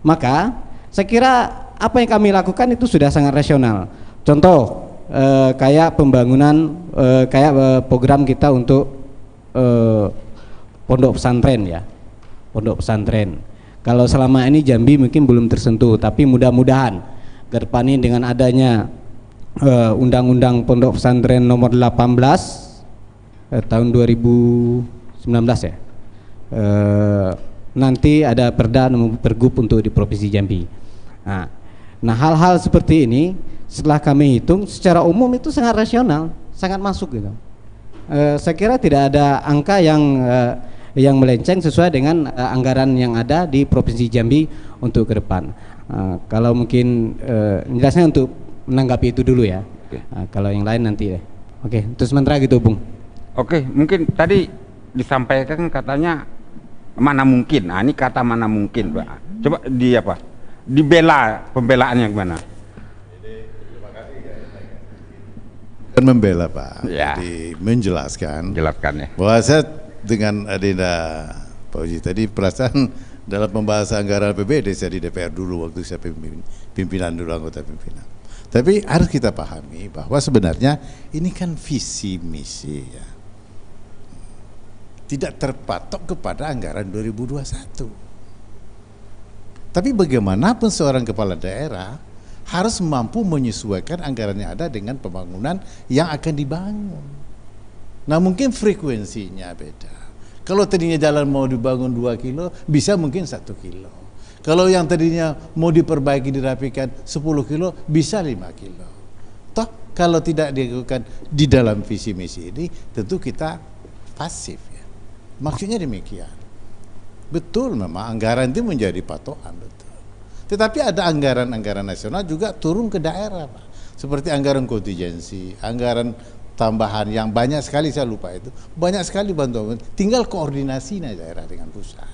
Maka saya kira apa yang kami lakukan itu sudah sangat rasional. Contoh kayak pembangunan program kita untuk pondok pesantren ya. Pondok pesantren. Kalau selama ini Jambi mungkin belum tersentuh, tapi mudah-mudahan ke depan ini dengan adanya Undang-Undang Pondok Pesantren nomor 18 tahun 2019 ya. Nanti ada perda pergub untuk di Provinsi Jambi. Nah hal-hal seperti ini setelah kami hitung secara umum itu sangat rasional, sangat masuk gitu. Saya kira tidak ada angka yang melenceng sesuai dengan anggaran yang ada di Provinsi Jambi untuk ke depan. Kalau mungkin jelasnya untuk menanggapi itu dulu ya. Kalau yang lain nanti ya. Oke, terus sementara gitu Bung. Oke, mungkin tadi disampaikan katanya mana mungkin. Nah, ini kata mana mungkin, Pak. Coba dibela, pembelaannya gimana? Dan membela Pak, ya. Jadi menjelaskan ya. Bahwa saya dengan Adinda Pak Uji tadi perasaan dalam pembahasan anggaran APBD saya di DPR dulu waktu saya pimpinan dulu, anggota pimpinan. Tapi harus kita pahami bahwa sebenarnya ini kan visi misi ya. Tidak terpatok kepada anggaran 2021. Tapi bagaimanapun seorang kepala daerah harus mampu menyesuaikan anggaran yang ada dengan pembangunan yang akan dibangun. Nah mungkin frekuensinya beda. Kalau tadinya jalan mau dibangun 2 kilo, bisa mungkin 1 kilo. Kalau yang tadinya mau diperbaiki dirapikan 10 kilo, bisa 5 kilo. Toh kalau tidak dilakukan di dalam visi misi ini, tentu kita pasif ya. Maksudnya demikian. Betul memang anggaran itu menjadi patokan, betul. Tetapi ada anggaran-anggaran nasional juga turun ke daerah Pak. Seperti anggaran kontingensi, anggaran tambahan yang banyak sekali, saya lupa itu. Banyak sekali bantuan, tinggal koordinasinya daerah dengan pusat.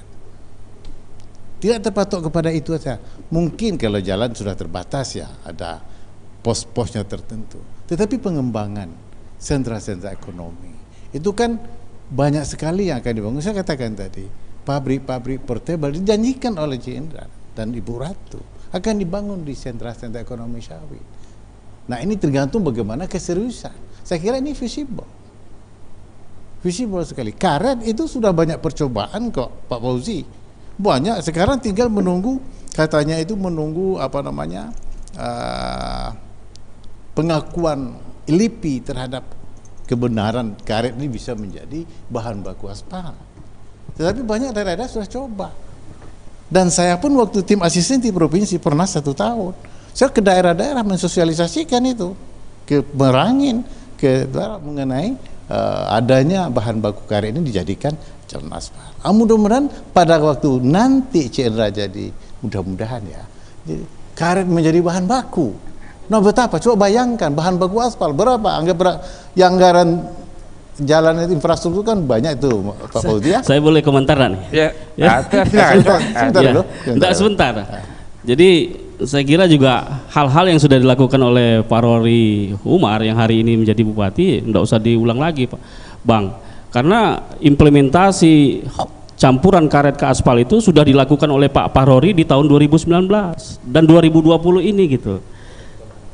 Tidak terpatok kepada itu saja. Mungkin kalau jalan sudah terbatas ya, ada pos-posnya tertentu. Tetapi pengembangan sentra-sentra ekonomi itu kan banyak sekali yang akan dibangun. Saya katakan tadi, pabrik-pabrik portable dijanjikan oleh Jenderal dan Ibu Ratu akan dibangun di sentra-sentra ekonomi sawit. Nah ini tergantung bagaimana keseriusan. Saya kira ini visible sekali. Karet itu sudah banyak percobaan kok Pak Fauzi. Banyak, sekarang tinggal menunggu, katanya itu menunggu pengakuan LIPI terhadap kebenaran karet ini bisa menjadi bahan baku aspal. Tetapi banyak daerah-daerah sudah coba. Dan saya pun waktu tim asisten di provinsi pernah 1 tahun. Saya ke daerah-daerah mensosialisasikan itu, ke Merangin, ke daerah mengenai adanya bahan baku karet ini dijadikan jalan aspal. Mudah-mudahan pada waktu nanti Cendra jadi, mudah-mudahan ya, karet menjadi bahan baku. Nah betapa, coba bayangkan bahan baku aspal berapa, anggaran jalan infrastruktur kan banyak itu Pak Fauzi ya. Saya boleh komentar nih? Ya. Sebentar. Jadi saya kira juga hal-hal yang sudah dilakukan oleh Pak Rory Umar yang hari ini menjadi bupati tidak usah diulang lagi Pak Bang, karena implementasi campuran karet ke aspal itu sudah dilakukan oleh Pak Rory di tahun 2019 dan 2020 ini gitu.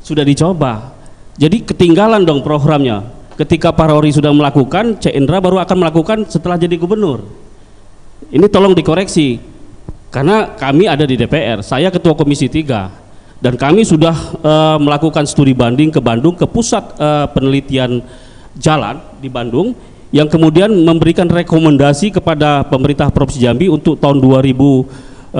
Sudah dicoba. Jadi ketinggalan dong programnya. Ketika Pak Rory sudah melakukan, Cendra baru akan melakukan setelah jadi gubernur. Ini tolong dikoreksi. Karena kami ada di DPR, saya ketua Komisi 3 dan kami sudah melakukan studi banding ke Bandung, ke pusat penelitian jalan di Bandung yang kemudian memberikan rekomendasi kepada pemerintah Provinsi Jambi untuk tahun 2019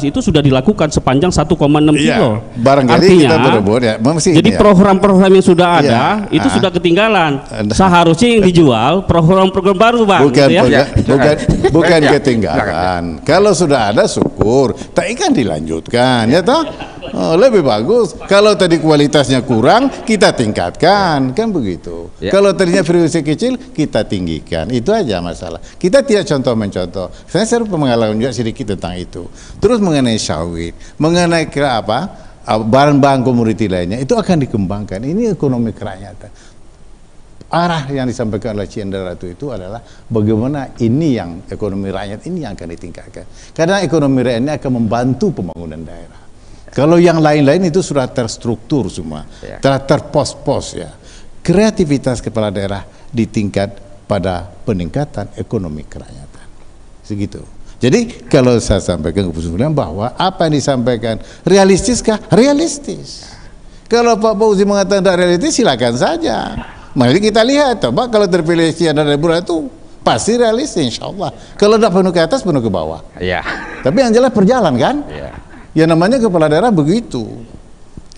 itu sudah dilakukan sepanjang 1,6 kilo. Barangkali artinya, kita berebut ya. Jadi program-program yang sudah ada itu sudah ketinggalan. Seharusnya yang dijual program-program baru Bang. Bukan ketinggalan. Kalau sudah ada syukur, tapi kan dilanjutkan ya toh. Lebih bagus. Kalau tadi kualitasnya kurang, kita tingkatkan, kan begitu. Kalau tadinya frekuensi kecil, kita tinggikan. Itu aja masalah. Kita tidak contoh-mencontoh. Saya seru pengalaman juga sedikit tentang itu. Terus mengenai sawit, mengenai bahan-bahan komoditi lainnya, itu akan dikembangkan. Ini ekonomi kerakyatan. arah yang disampaikan oleh Cendra Ratu itu adalah bagaimana ini yang ekonomi rakyat ini yang akan ditingkatkan. Karena ekonomi rakyat ini akan membantu pembangunan daerah. Kalau yang lain-lain itu sudah terstruktur semua, telah terpos-pos ya. Kreativitas kepala daerah di tingkat pada peningkatan ekonomi kerakyatan. Segitu. Jadi kalau saya sampaikan kesimpulan bahwa apa yang disampaikan realistiskah? Realistis. Kalau Pak Fauzi mengatakan tidak realistis, silakan saja. Mari kita lihat, coba kalau terpilih Cendra itu pasti realistis, insya Allah. Kalau tidak penuh ke atas, penuh ke bawah. Ya. Tapi yang jelas berjalan kan? Ya. Ya namanya kepala daerah begitu.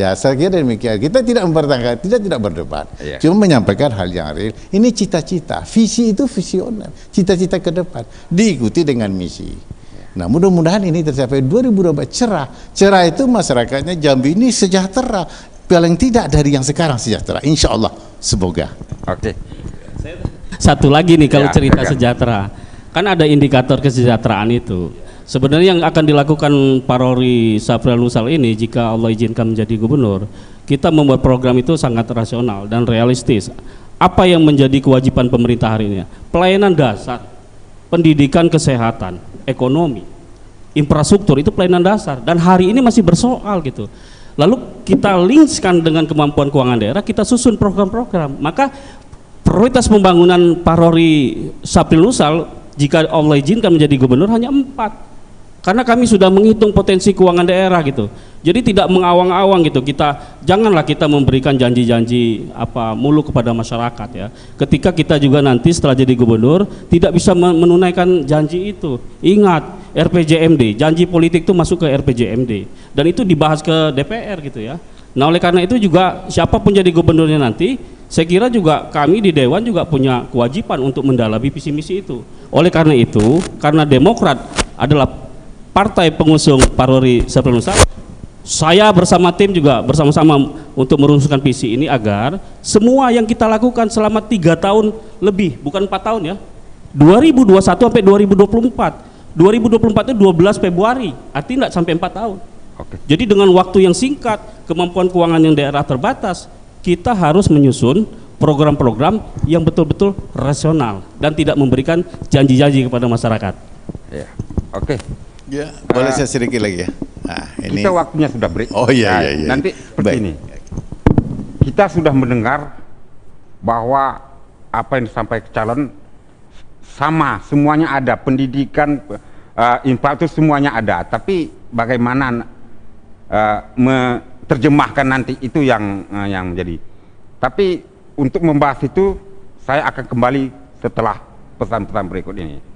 Ya saya kira demikian. Kita tidak mempertanggungjawabkan, tidak berdebat. Ya. Cuma menyampaikan hal yang real. Ini cita-cita, visi itu visioner, cita-cita ke depan, diikuti dengan misi. Nah mudah-mudahan ini tercapai 2024 cerah. Cerah itu masyarakatnya Jambi ini sejahtera. Paling tidak dari yang sekarang sejahtera, insya Allah, semoga. Oke. Satu lagi nih kalau Ya, cerita silakan. sejahtera, kan ada indikator kesejahteraan itu. Sebenarnya yang akan dilakukan Pak Rory Safril Nusal ini jika Allah izinkan menjadi gubernur, kita membuat program itu sangat rasional dan realistis. Apa yang menjadi kewajiban pemerintah hari ini? Pelayanan dasar, pendidikan, kesehatan, ekonomi, infrastruktur itu pelayanan dasar dan hari ini masih bersoal gitu. Lalu kita linkskan dengan kemampuan keuangan daerah, kita susun program-program. Maka prioritas pembangunan Pak Rory Safril Nusal jika Allah izinkan menjadi gubernur hanya 4. Karena kami sudah menghitung potensi keuangan daerah gitu. Jadi tidak mengawang-awang gitu. Janganlah kita memberikan janji-janji apa mulu kepada masyarakat ya. Ketika kita juga nanti setelah jadi gubernur tidak bisa menunaikan janji itu. Ingat RPJMD, janji politik itu masuk ke RPJMD dan itu dibahas ke DPR gitu ya. Nah oleh karena itu juga siapapun jadi gubernurnya nanti, saya kira juga kami di Dewan juga punya kewajiban untuk mendalami visi misi itu. Oleh karena itu, karena Demokrat adalah partai pengusung Pak Rory Safril Nusal, saya bersama tim juga bersama-sama untuk merumuskan visi ini agar semua yang kita lakukan selama 3 tahun lebih, bukan 4 tahun ya, 2021 sampai 2024. 2024 itu 12 Februari, artinya tidak sampai 4 tahun. Oke. Jadi dengan waktu yang singkat, kemampuan keuangan yang daerah terbatas, kita harus menyusun program-program yang betul-betul rasional dan tidak memberikan janji-janji kepada masyarakat. Ya. Oke. Ya, boleh saya sedikit lagi ya. Nah, ini Kita waktunya sudah break. Oh iya, Nah, iya, iya. Nanti seperti Baik. ini. Kita sudah mendengar bahwa apa yang disampaikan calon sama, semuanya ada, pendidikan, infrastruktur semuanya ada. Tapi bagaimana menerjemahkan nanti itu yang menjadi. Tapi untuk membahas itu saya akan kembali setelah pesan-pesan berikut ini.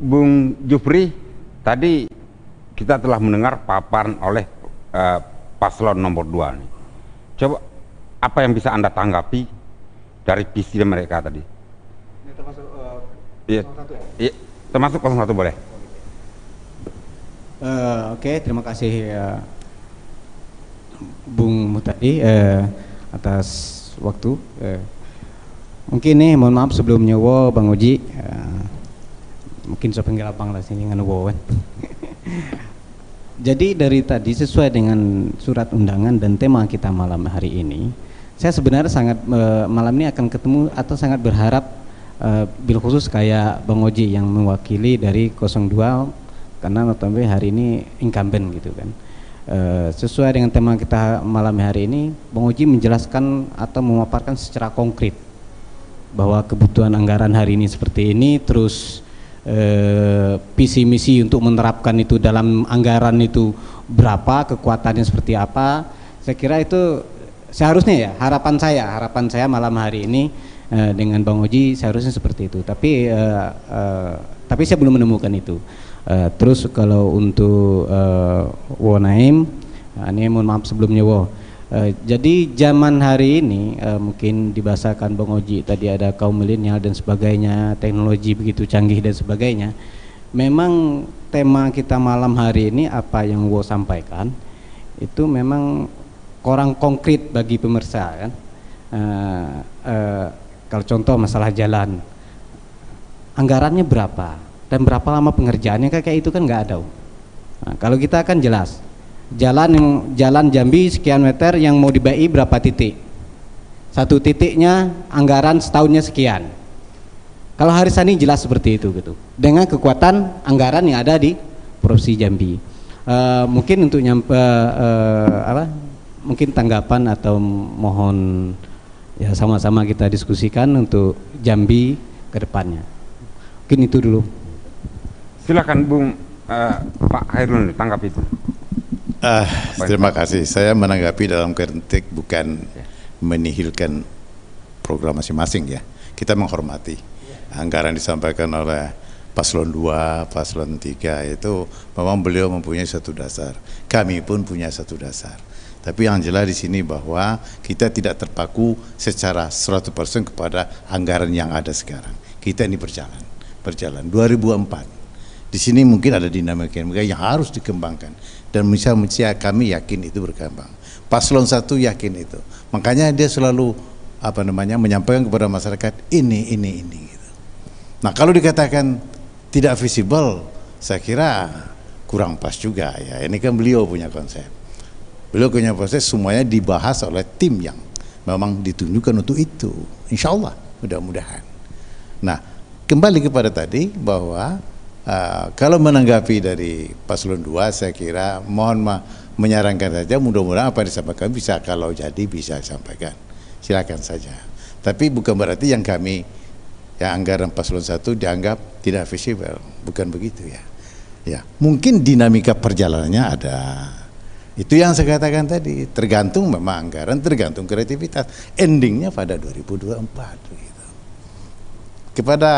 Bung Jufri, tadi kita telah mendengar paparan oleh paslon nomor 2 nih. Coba apa yang bisa Anda tanggapi dari visi mereka tadi? Ini termasuk Iya, iya, termasuk 01 boleh. Oke, terima kasih Bung Mutadi atas waktu. Mungkin nih, mohon maaf sebelumnya Bang Oji, mungkin saya panggil abang lah sini dengan kan. Jadi dari tadi sesuai dengan surat undangan dan tema kita malam hari ini, saya sebenarnya sangat malam ini akan ketemu atau sangat berharap bil khusus kayak Bang Oji yang mewakili dari 02, karena notabene hari ini incumbent gitu kan. Sesuai dengan tema kita malam hari ini, Bang Oji menjelaskan atau memaparkan secara konkret bahwa kebutuhan anggaran hari ini seperti ini, terus visi misi untuk menerapkan itu dalam anggaran itu berapa, kekuatannya seperti apa. Saya kira itu seharusnya ya, harapan saya malam hari ini dengan Bang Oji seharusnya seperti itu. Tapi saya belum menemukan itu. Terus kalau untuk Naim, ini mohon maaf sebelumnya jadi zaman hari ini mungkin dibahasakan Bang Oji tadi, ada kaum milenial dan sebagainya, teknologi begitu canggih dan sebagainya. Memang tema kita malam hari ini apa yang sampaikan itu memang kurang konkret bagi pemirsa kan. Kalau contoh masalah jalan, anggarannya berapa dan berapa lama pengerjaannya kayak itu kan nggak ada. Nah, kalau kita akan jelas jalan Jambi sekian meter yang mau dibai berapa titik, satu titiknya anggaran setahunnya sekian. Kalau Harisani jelas seperti itu gitu, dengan kekuatan anggaran yang ada di Provinsi Jambi. Mungkin untuk mungkin tanggapan atau mohon ya sama-sama kita diskusikan untuk Jambi ke depannya. Mungkin itu dulu. Silakan Bung Pak Hairul tanggap itu. Terima kasih. Saya menanggapi dalam konteks bukan menihilkan program masing-masing ya. Kita menghormati anggaran disampaikan oleh paslon 2, paslon 3 itu memang beliau mempunyai satu dasar. Kami pun punya satu dasar. Tapi yang jelas di sini bahwa kita tidak terpaku secara 100% kepada anggaran yang ada sekarang. Kita ini berjalan 2004. Di sini mungkin ada dinamika yang harus dikembangkan dan misalnya kami yakin itu berkembang. Paslon 1 yakin itu. Makanya dia selalu menyampaikan kepada masyarakat ini gitu. Nah, kalau dikatakan tidak visible, saya kira kurang pas juga ya. Ini kan beliau punya konsep. Beliau punya proses, semuanya dibahas oleh tim yang memang ditunjukkan untuk itu. Insya Allah, mudah-mudahan. Nah, kembali kepada tadi bahwa kalau menanggapi dari paslon 2, saya kira mohon menyarankan saja, mudah-mudahan apa yang disampaikan bisa, kalau jadi bisa disampaikan. Silakan saja. Tapi bukan berarti yang anggaran paslon 1 dianggap tidak visible, bukan begitu ya. Ya, mungkin dinamika perjalanannya ada. Itu yang saya katakan tadi, tergantung memang anggaran, tergantung kreativitas. Endingnya pada 2024 gitu. Kepada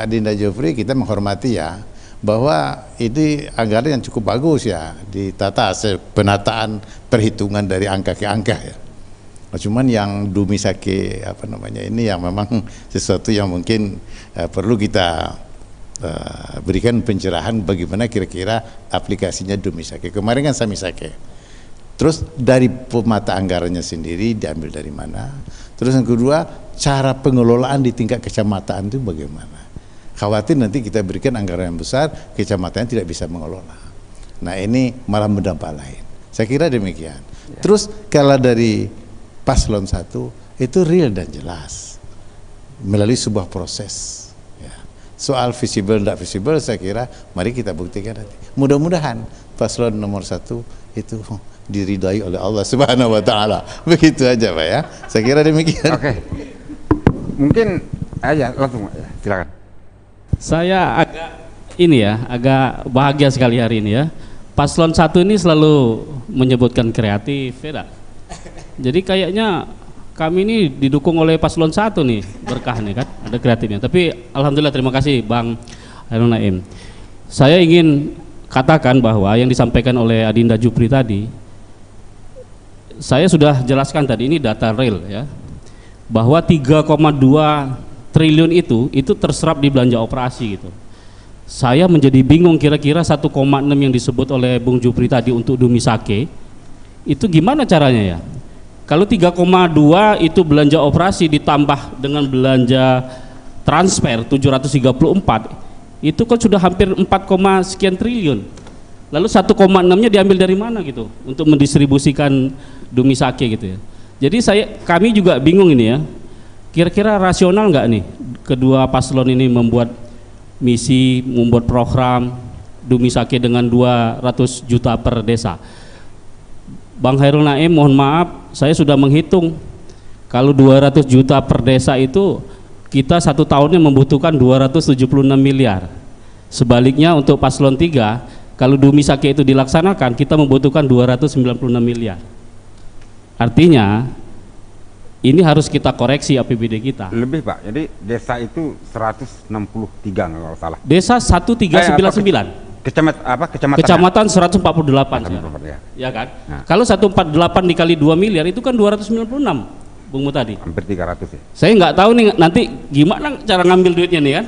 Dinda Jufri kita menghormati ya, bahwa ini anggaran yang cukup bagus ya, ditata penataan perhitungan dari angka ke angka ya. Cuman yang Dumisake ini yang memang sesuatu yang mungkin perlu kita berikan pencerahan bagaimana kira-kira aplikasinya Dumisake. Kemarin kan Samisake. Terus dari pemata anggarannya sendiri diambil dari mana? Terus yang kedua, cara pengelolaan di tingkat kecamatan itu bagaimana? Khawatir nanti kita berikan anggaran yang besar, kecamatan tidak bisa mengelola. Nah, ini malah berdampak lain. Saya kira demikian. Ya. Terus kalau dari paslon 1 itu real dan jelas melalui sebuah proses. Ya. Soal visible tidak visible, saya kira mari kita buktikan nanti. Mudah-mudahan paslon nomor 1 itu diridai oleh Allah Subhanahu wa taala. Begitu aja Pak ya. Saya kira demikian. Oke. Mungkin aja langsung ya, silakan. Saya agak bahagia sekali hari ini ya. Paslon 1 ini selalu menyebutkan kreatif ya. Jadi kayaknya kami ini didukung oleh paslon 1 nih, berkah nih kan, ada kreatifnya. Tapi alhamdulillah terima kasih Bang Hairul Naim. Saya ingin katakan bahwa yang disampaikan oleh Adinda Jupri tadi, saya sudah jelaskan tadi, ini data real ya, bahwa 3,2 triliun itu terserap di belanja operasi gitu. Saya menjadi bingung, kira-kira 1,6 yang disebut oleh Bung Jupri tadi untuk Dumisake itu gimana caranya ya? Kalau 3,2 itu belanja operasi ditambah dengan belanja transfer 734, itu kan sudah hampir 4, sekian triliun. Lalu 1,6-nya diambil dari mana gitu untuk mendistribusikan Dumisake gitu ya. Jadi kami juga bingung ini ya. Kira-kira rasional nggak nih kedua paslon ini membuat misi, membuat program Dumisake dengan 200 juta per desa. Bang Hairul Naim, mohon maaf, saya sudah menghitung kalau 200 juta per desa itu kita 1 tahunnya membutuhkan 276 miliar. Sebaliknya untuk paslon 3, kalau Dumisake itu dilaksanakan kita membutuhkan 296 miliar. Artinya ini harus kita koreksi APBD kita. Lebih Pak, jadi desa itu 163 kalau salah. Desa 1399. Kecamatan 148 ya kan. Nah. Kalau 148 dikali 2 miliar itu kan 296, Bung Mutadi. Hampir 300 ya. Saya nggak tahu nih nanti gimana cara ngambil duitnya nih kan.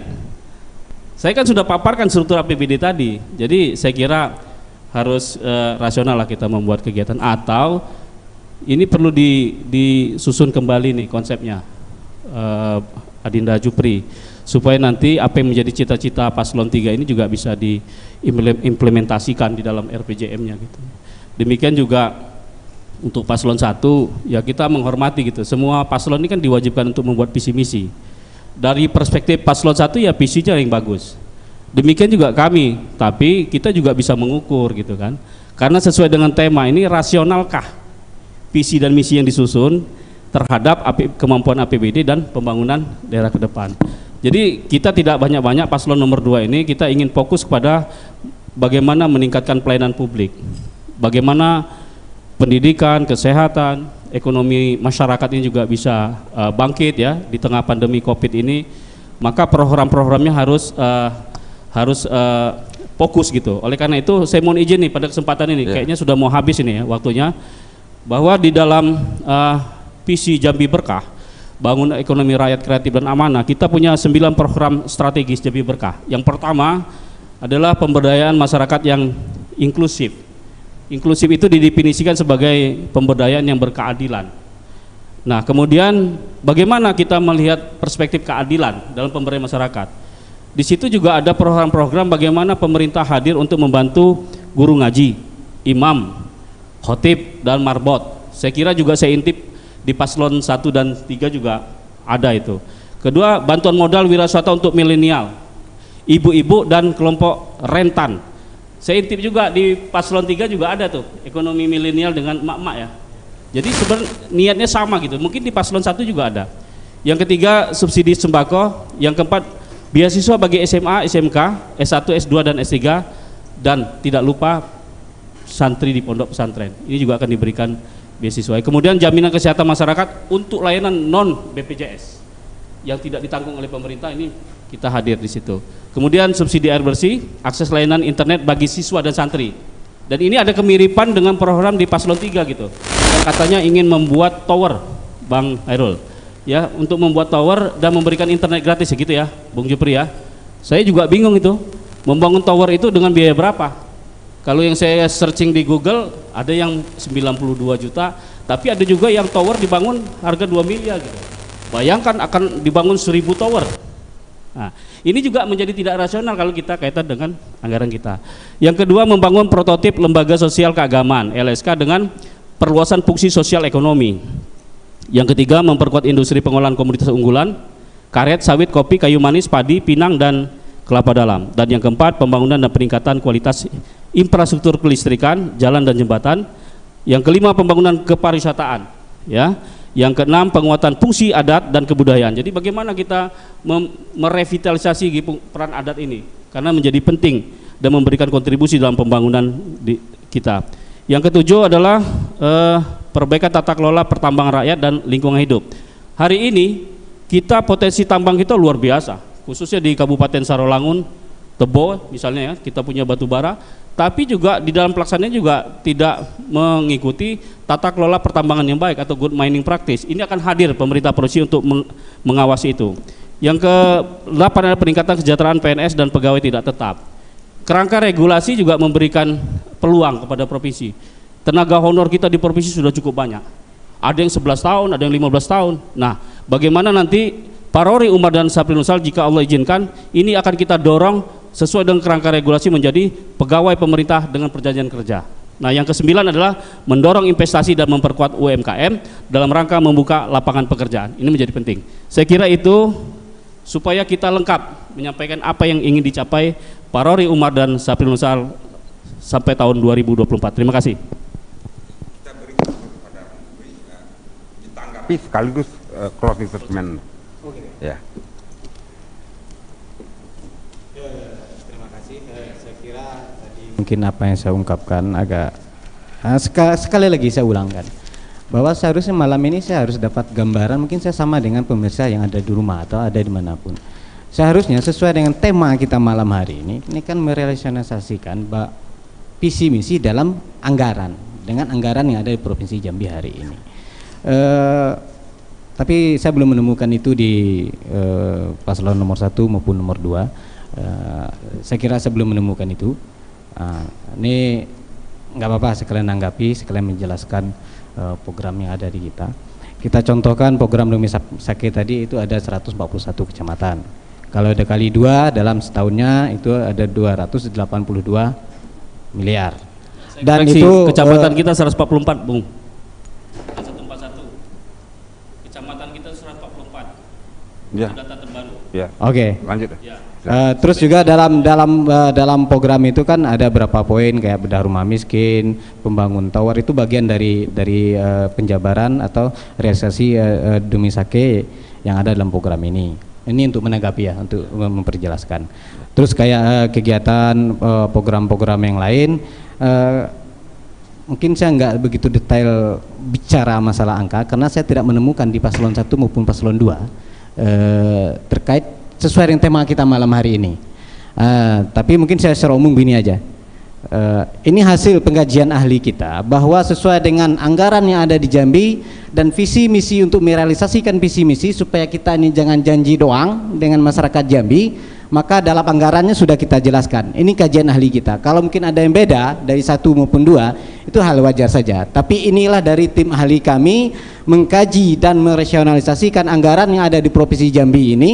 Saya kan sudah paparkan struktur APBD tadi. Jadi saya kira harus rasional lah kita membuat kegiatan, atau ini perlu disusun kembali nih konsepnya, Adinda Jupri, supaya nanti apa yang menjadi cita-cita paslon 3 ini juga bisa diimplementasikan di dalam RPJM-nya gitu. Demikian juga untuk paslon 1, ya kita menghormati gitu. Semua paslon ini kan diwajibkan untuk membuat visi misi. Dari perspektif paslon 1 ya visinya yang bagus. Demikian juga kami, tapi kita juga bisa mengukur gitu kan. Karena sesuai dengan tema ini, rasionalkah visi dan misi yang disusun terhadap kemampuan APBD dan pembangunan daerah ke depan. Jadi kita tidak banyak-banyak paslon nomor 2 ini, kita ingin fokus kepada bagaimana meningkatkan pelayanan publik, bagaimana pendidikan, kesehatan, ekonomi masyarakat ini juga bisa bangkit ya di tengah pandemi COVID ini. Maka program-programnya harus fokus gitu. Oleh karena itu saya mohon izin nih pada kesempatan ini, kayaknya sudah mau habis ini ya waktunya, bahwa di dalam visi Jambi Berkah, bangun ekonomi rakyat kreatif dan amanah, kita punya 9 program strategis Jambi Berkah. Yang pertama adalah pemberdayaan masyarakat yang inklusif. Inklusif itu didefinisikan sebagai pemberdayaan yang berkeadilan. Nah, kemudian bagaimana kita melihat perspektif keadilan dalam pemberdayaan masyarakat? Di situ juga ada program-program bagaimana pemerintah hadir untuk membantu guru ngaji, imam, khotib, dan marbot. Saya kira juga saya intip di paslon 1 dan 3 juga ada itu. Kedua, bantuan modal wirausaha untuk milenial, ibu-ibu dan kelompok rentan. Saya intip juga di paslon 3 juga ada tuh, ekonomi milenial dengan emak-emak ya. Jadi sebenarnya niatnya sama gitu, mungkin di paslon 1 juga ada. Yang ketiga, subsidi sembako. Yang keempat, beasiswa bagi SMA, SMK, S1, S2 dan S3, dan tidak lupa santri di pondok pesantren. Ini juga akan diberikan beasiswa. Kemudian jaminan kesehatan masyarakat untuk layanan non BPJS yang tidak ditanggung oleh pemerintah, ini kita hadir di situ. Kemudian subsidi air bersih, akses layanan internet bagi siswa dan santri. Dan ini ada kemiripan dengan program di paslon 3 gitu. Yang katanya ingin membuat tower, Bang Hairul. Ya, untuk membuat tower dan memberikan internet gratis gitu ya, Bung Jupri ya. Saya juga bingung itu, membangun tower itu dengan biaya berapa? Kalau yang saya searching di Google ada yang 92 juta, tapi ada juga yang tower dibangun harga 2 miliar gitu. Bayangkan akan dibangun 1000 tower. Nah, ini juga menjadi tidak rasional kalau kita kaitan dengan anggaran kita. Yang kedua, membangun prototip lembaga sosial keagamaan LSK dengan perluasan fungsi sosial ekonomi. Yang ketiga, memperkuat industri pengolahan komoditas unggulan, karet, sawit, kopi, kayu manis, padi, pinang, dan kelapa dalam. Dan yang keempat, pembangunan dan peningkatan kualitas infrastruktur kelistrikan, jalan dan jembatan. Yang kelima, pembangunan kepariwisataan ya. Yang keenam, penguatan fungsi adat dan kebudayaan. Jadi bagaimana kita merevitalisasi peran adat ini, karena menjadi penting dan memberikan kontribusi dalam pembangunan kita. Yang ketujuh adalah perbaikan tata kelola pertambangan rakyat dan lingkungan hidup. Hari ini kita potensi tambang kita luar biasa, khususnya di Kabupaten Sarolangun, Tebo misalnya ya, kita punya batu bara, tapi juga di dalam pelaksanaannya juga tidak mengikuti tata kelola pertambangan yang baik atau good mining practice. Ini akan hadir pemerintah provinsi untuk mengawasi itu. Yang ke-8 adalah peningkatan kesejahteraan PNS dan pegawai tidak tetap. Kerangka regulasi juga memberikan peluang kepada provinsi. Tenaga honor kita di provinsi sudah cukup banyak. Ada yang 11 tahun, ada yang 15 tahun. Nah, bagaimana nanti Parori Umar dan Sapri Nusal jika Allah izinkan, ini akan kita dorong sesuai dengan kerangka regulasi menjadi pegawai pemerintah dengan perjanjian kerja. Nah, yang ke-9 adalah mendorong investasi dan memperkuat UMKM dalam rangka membuka lapangan pekerjaan. Ini menjadi penting. Saya kira itu supaya kita lengkap menyampaikan apa yang ingin dicapai Parori Umar dan Sapri Nusal sampai tahun 2024. Terima kasih. Kita berikan kepada ditanggapi sekaligus closing statement. Ya. Mungkin apa yang saya ungkapkan agak sekali lagi saya ulangkan bahwa seharusnya malam ini saya harus dapat gambaran, mungkin saya sama dengan pemirsa yang ada di rumah atau ada dimanapun. Seharusnya sesuai dengan tema kita malam hari ini kan merealisasikan visi misi dalam anggaran dengan anggaran yang ada di Provinsi Jambi hari ini. Tapi saya belum menemukan itu di paslon nomor 1 maupun nomor 2. Saya kira saya belum menemukan itu. Ini nggak apa-apa, sekalian nanggapi, sekalian menjelaskan program yang ada di kita. Kita contohkan program Demi Sake tadi itu ada 141 kecamatan. Kalau ada kali 2 dalam setahunnya itu ada 282 miliar. Dan itu kecamatan kita 144, Bung. 141. Kecamatan kita 144. Ya. Data terbaru. Ya. Oke. Lanjut. Ya. Terus juga dalam program itu kan ada beberapa poin kayak bedah rumah miskin, pembangun tower, itu bagian dari penjabaran atau realisasi Demi Sake yang ada dalam program ini. Ini untuk menanggapi ya, untuk memperjelaskan. Terus kayak kegiatan program-program yang lain, mungkin saya nggak begitu detail bicara masalah angka karena saya tidak menemukan di paslon 1 maupun paslon 2 terkait sesuai dengan tema kita malam hari ini. Tapi mungkin saya secara umum gini aja. Ini hasil pengkajian ahli kita bahwa sesuai dengan anggaran yang ada di Jambi dan visi misi untuk merealisasikan visi misi supaya kita ini jangan janji doang dengan masyarakat Jambi, maka dalam anggarannya sudah kita jelaskan. Ini kajian ahli kita. Kalau mungkin ada yang beda dari 1 maupun 2, itu hal wajar saja. Tapi inilah dari tim ahli kami mengkaji dan merasionalisasikan anggaran yang ada di Provinsi Jambi ini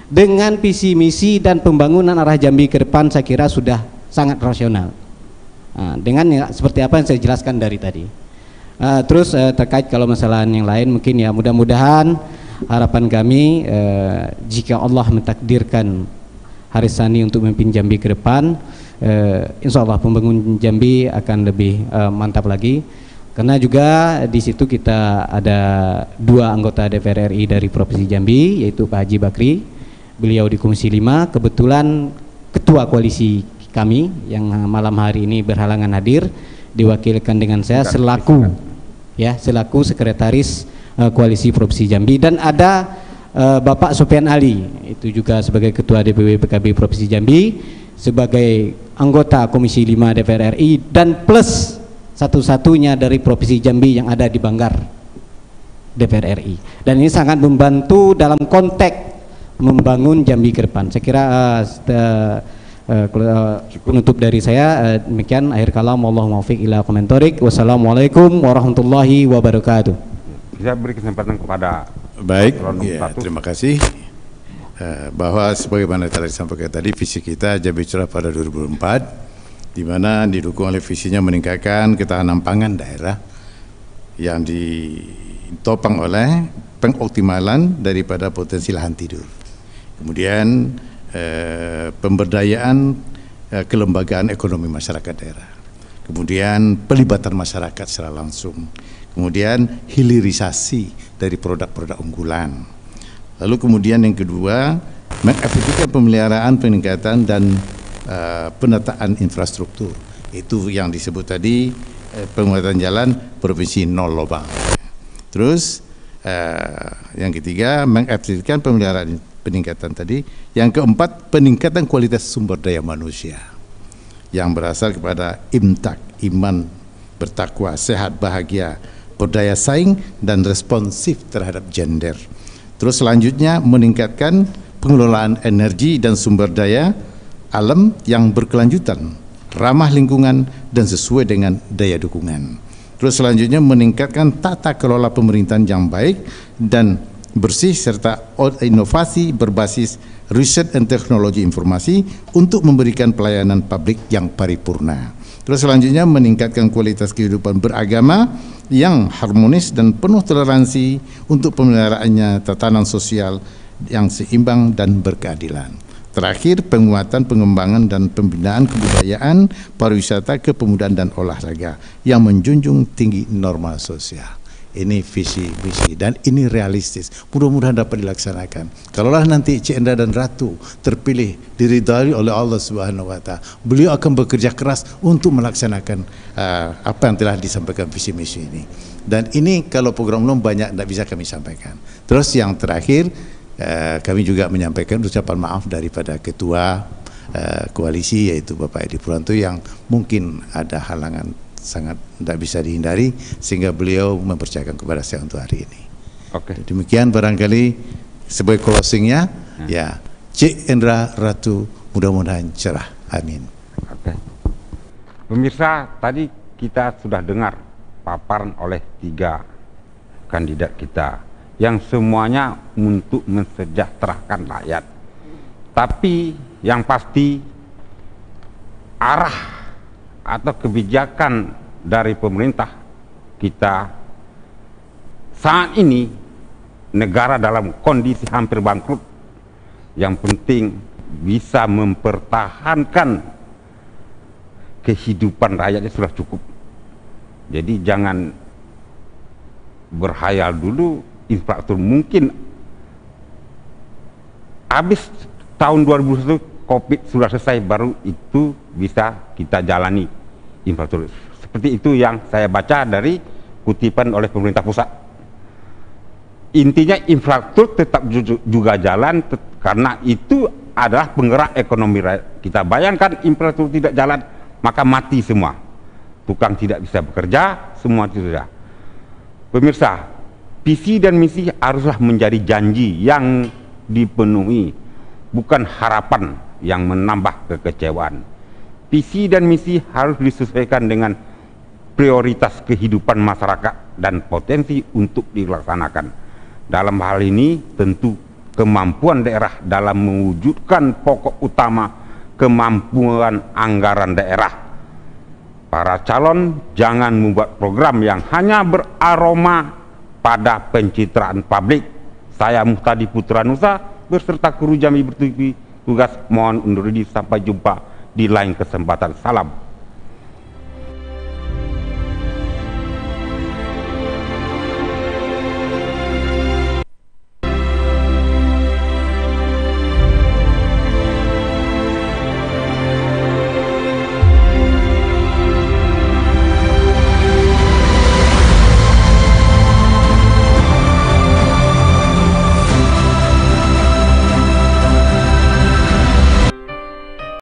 dengan visi misi dan pembangunan arah Jambi ke depan. Saya kira sudah sangat rasional. Dengan seperti apa yang saya jelaskan dari tadi. Terus terkait kalau masalah yang lain mungkin ya mudah-mudahan harapan kami jika Allah mentakdirkan Harisani untuk memimpin Jambi ke depan, insya Allah pembangunan Jambi akan lebih mantap lagi. Karena juga di situ kita ada 2 anggota DPR RI dari Provinsi Jambi, yaitu Pak Haji Bakri. Beliau di Komisi 5, kebetulan ketua koalisi kami yang malam hari ini berhalangan hadir, diwakilkan dengan saya selaku sekretaris koalisi Provinsi Jambi, dan ada Bapak Sofian Ali, itu juga sebagai ketua DPW PKB Provinsi Jambi, sebagai anggota Komisi 5 DPR RI, dan plus satu-satunya dari Provinsi Jambi yang ada di Banggar DPR RI. Dan ini sangat membantu dalam konteks membangun Jambi ke depan. Saya kira penutup dari saya demikian. Akhir kalam, wallahu muwaffiq ila komentorik. Wassalamualaikum warahmatullahi wabarakatuh. Saya beri kesempatan kepada baik ya, terima kasih. Bahwa sebagaimana telah disampaikan tadi, visi kita Jambi Cerah pada 2024, di mana didukung oleh visinya meningkatkan ketahanan pangan daerah yang ditopang oleh pengoptimalan daripada potensi lahan tidur. Kemudian pemberdayaan kelembagaan ekonomi masyarakat daerah, kemudian pelibatan masyarakat secara langsung, kemudian hilirisasi dari produk-produk unggulan, lalu kemudian yang kedua mengefektifkan pemeliharaan, peningkatan dan penataan infrastruktur, itu yang disebut tadi penguatan jalan provinsi nol lubang. Terus yang ketiga mengefektifkan pemeliharaan peningkatan tadi. Yang keempat, peningkatan kualitas sumber daya manusia yang berasal kepada imtak, iman, bertakwa, sehat, bahagia, berdaya saing, dan responsif terhadap gender. Terus selanjutnya meningkatkan pengelolaan energi dan sumber daya alam yang berkelanjutan, ramah lingkungan, dan sesuai dengan daya dukungan. Terus selanjutnya meningkatkan tata kelola pemerintahan yang baik dan bersih serta inovasi berbasis riset dan teknologi informasi untuk memberikan pelayanan publik yang paripurna. Terus selanjutnya meningkatkan kualitas kehidupan beragama yang harmonis dan penuh toleransi untuk pemeliharaannya tatanan sosial yang seimbang dan berkeadilan. Terakhir, penguatan, pengembangan, dan pembinaan kebudayaan, pariwisata, kepemudaan, dan olahraga yang menjunjung tinggi norma sosial. Ini visi-visi dan ini realistis. Mudah-mudahan dapat dilaksanakan. Kalaulah nanti Cik Endra dan Ratu terpilih, diridai oleh Allah Subhanahu Wa Taala, beliau akan bekerja keras untuk melaksanakan apa yang telah disampaikan visi misi ini. Dan ini kalau program umum banyak tidak bisa kami sampaikan. Terus yang terakhir, kami juga menyampaikan ucapan maaf daripada ketua koalisi yaitu Bapak Edi Purwanto yang mungkin ada halangan sangat tidak bisa dihindari sehingga beliau mempercayakan kepada saya untuk hari ini. Oke. Demikian barangkali sebagai closingnya, ya Cik Endra Ratu mudah-mudahan cerah. Amin. Oke. Pemirsa, tadi kita sudah dengar paparan oleh 3 kandidat kita yang semuanya untuk mensejahterakan rakyat. Tapi yang pasti arah atau kebijakan dari pemerintah kita saat ini, negara dalam kondisi hampir bangkrut. Yang penting bisa mempertahankan kehidupan rakyatnya sudah cukup. Jadi jangan berhayal dulu infrastruktur, mungkin habis tahun 2021 COVID sudah selesai baru itu bisa kita jalani infrastruktur. Seperti itu yang saya baca dari kutipan oleh pemerintah pusat. Intinya infrastruktur tetap juga jalan karena itu adalah penggerak ekonomi rakyat. Kita bayangkan infrastruktur tidak jalan maka mati semua. Tukang tidak bisa bekerja, semua tidak. Pemirsa, visi dan misi haruslah menjadi janji yang dipenuhi, bukan harapan yang menambah kekecewaan. Visi dan misi harus disesuaikan dengan prioritas kehidupan masyarakat dan potensi untuk dilaksanakan. Dalam hal ini tentu kemampuan daerah dalam mewujudkan pokok utama kemampuan anggaran daerah. Para calon jangan membuat program yang hanya beraroma pada pencitraan publik. Saya Muhtadi Putra Nusa beserta kru Jambi bertugas mohon undur diri, sampai jumpa di lain kesempatan. Salam.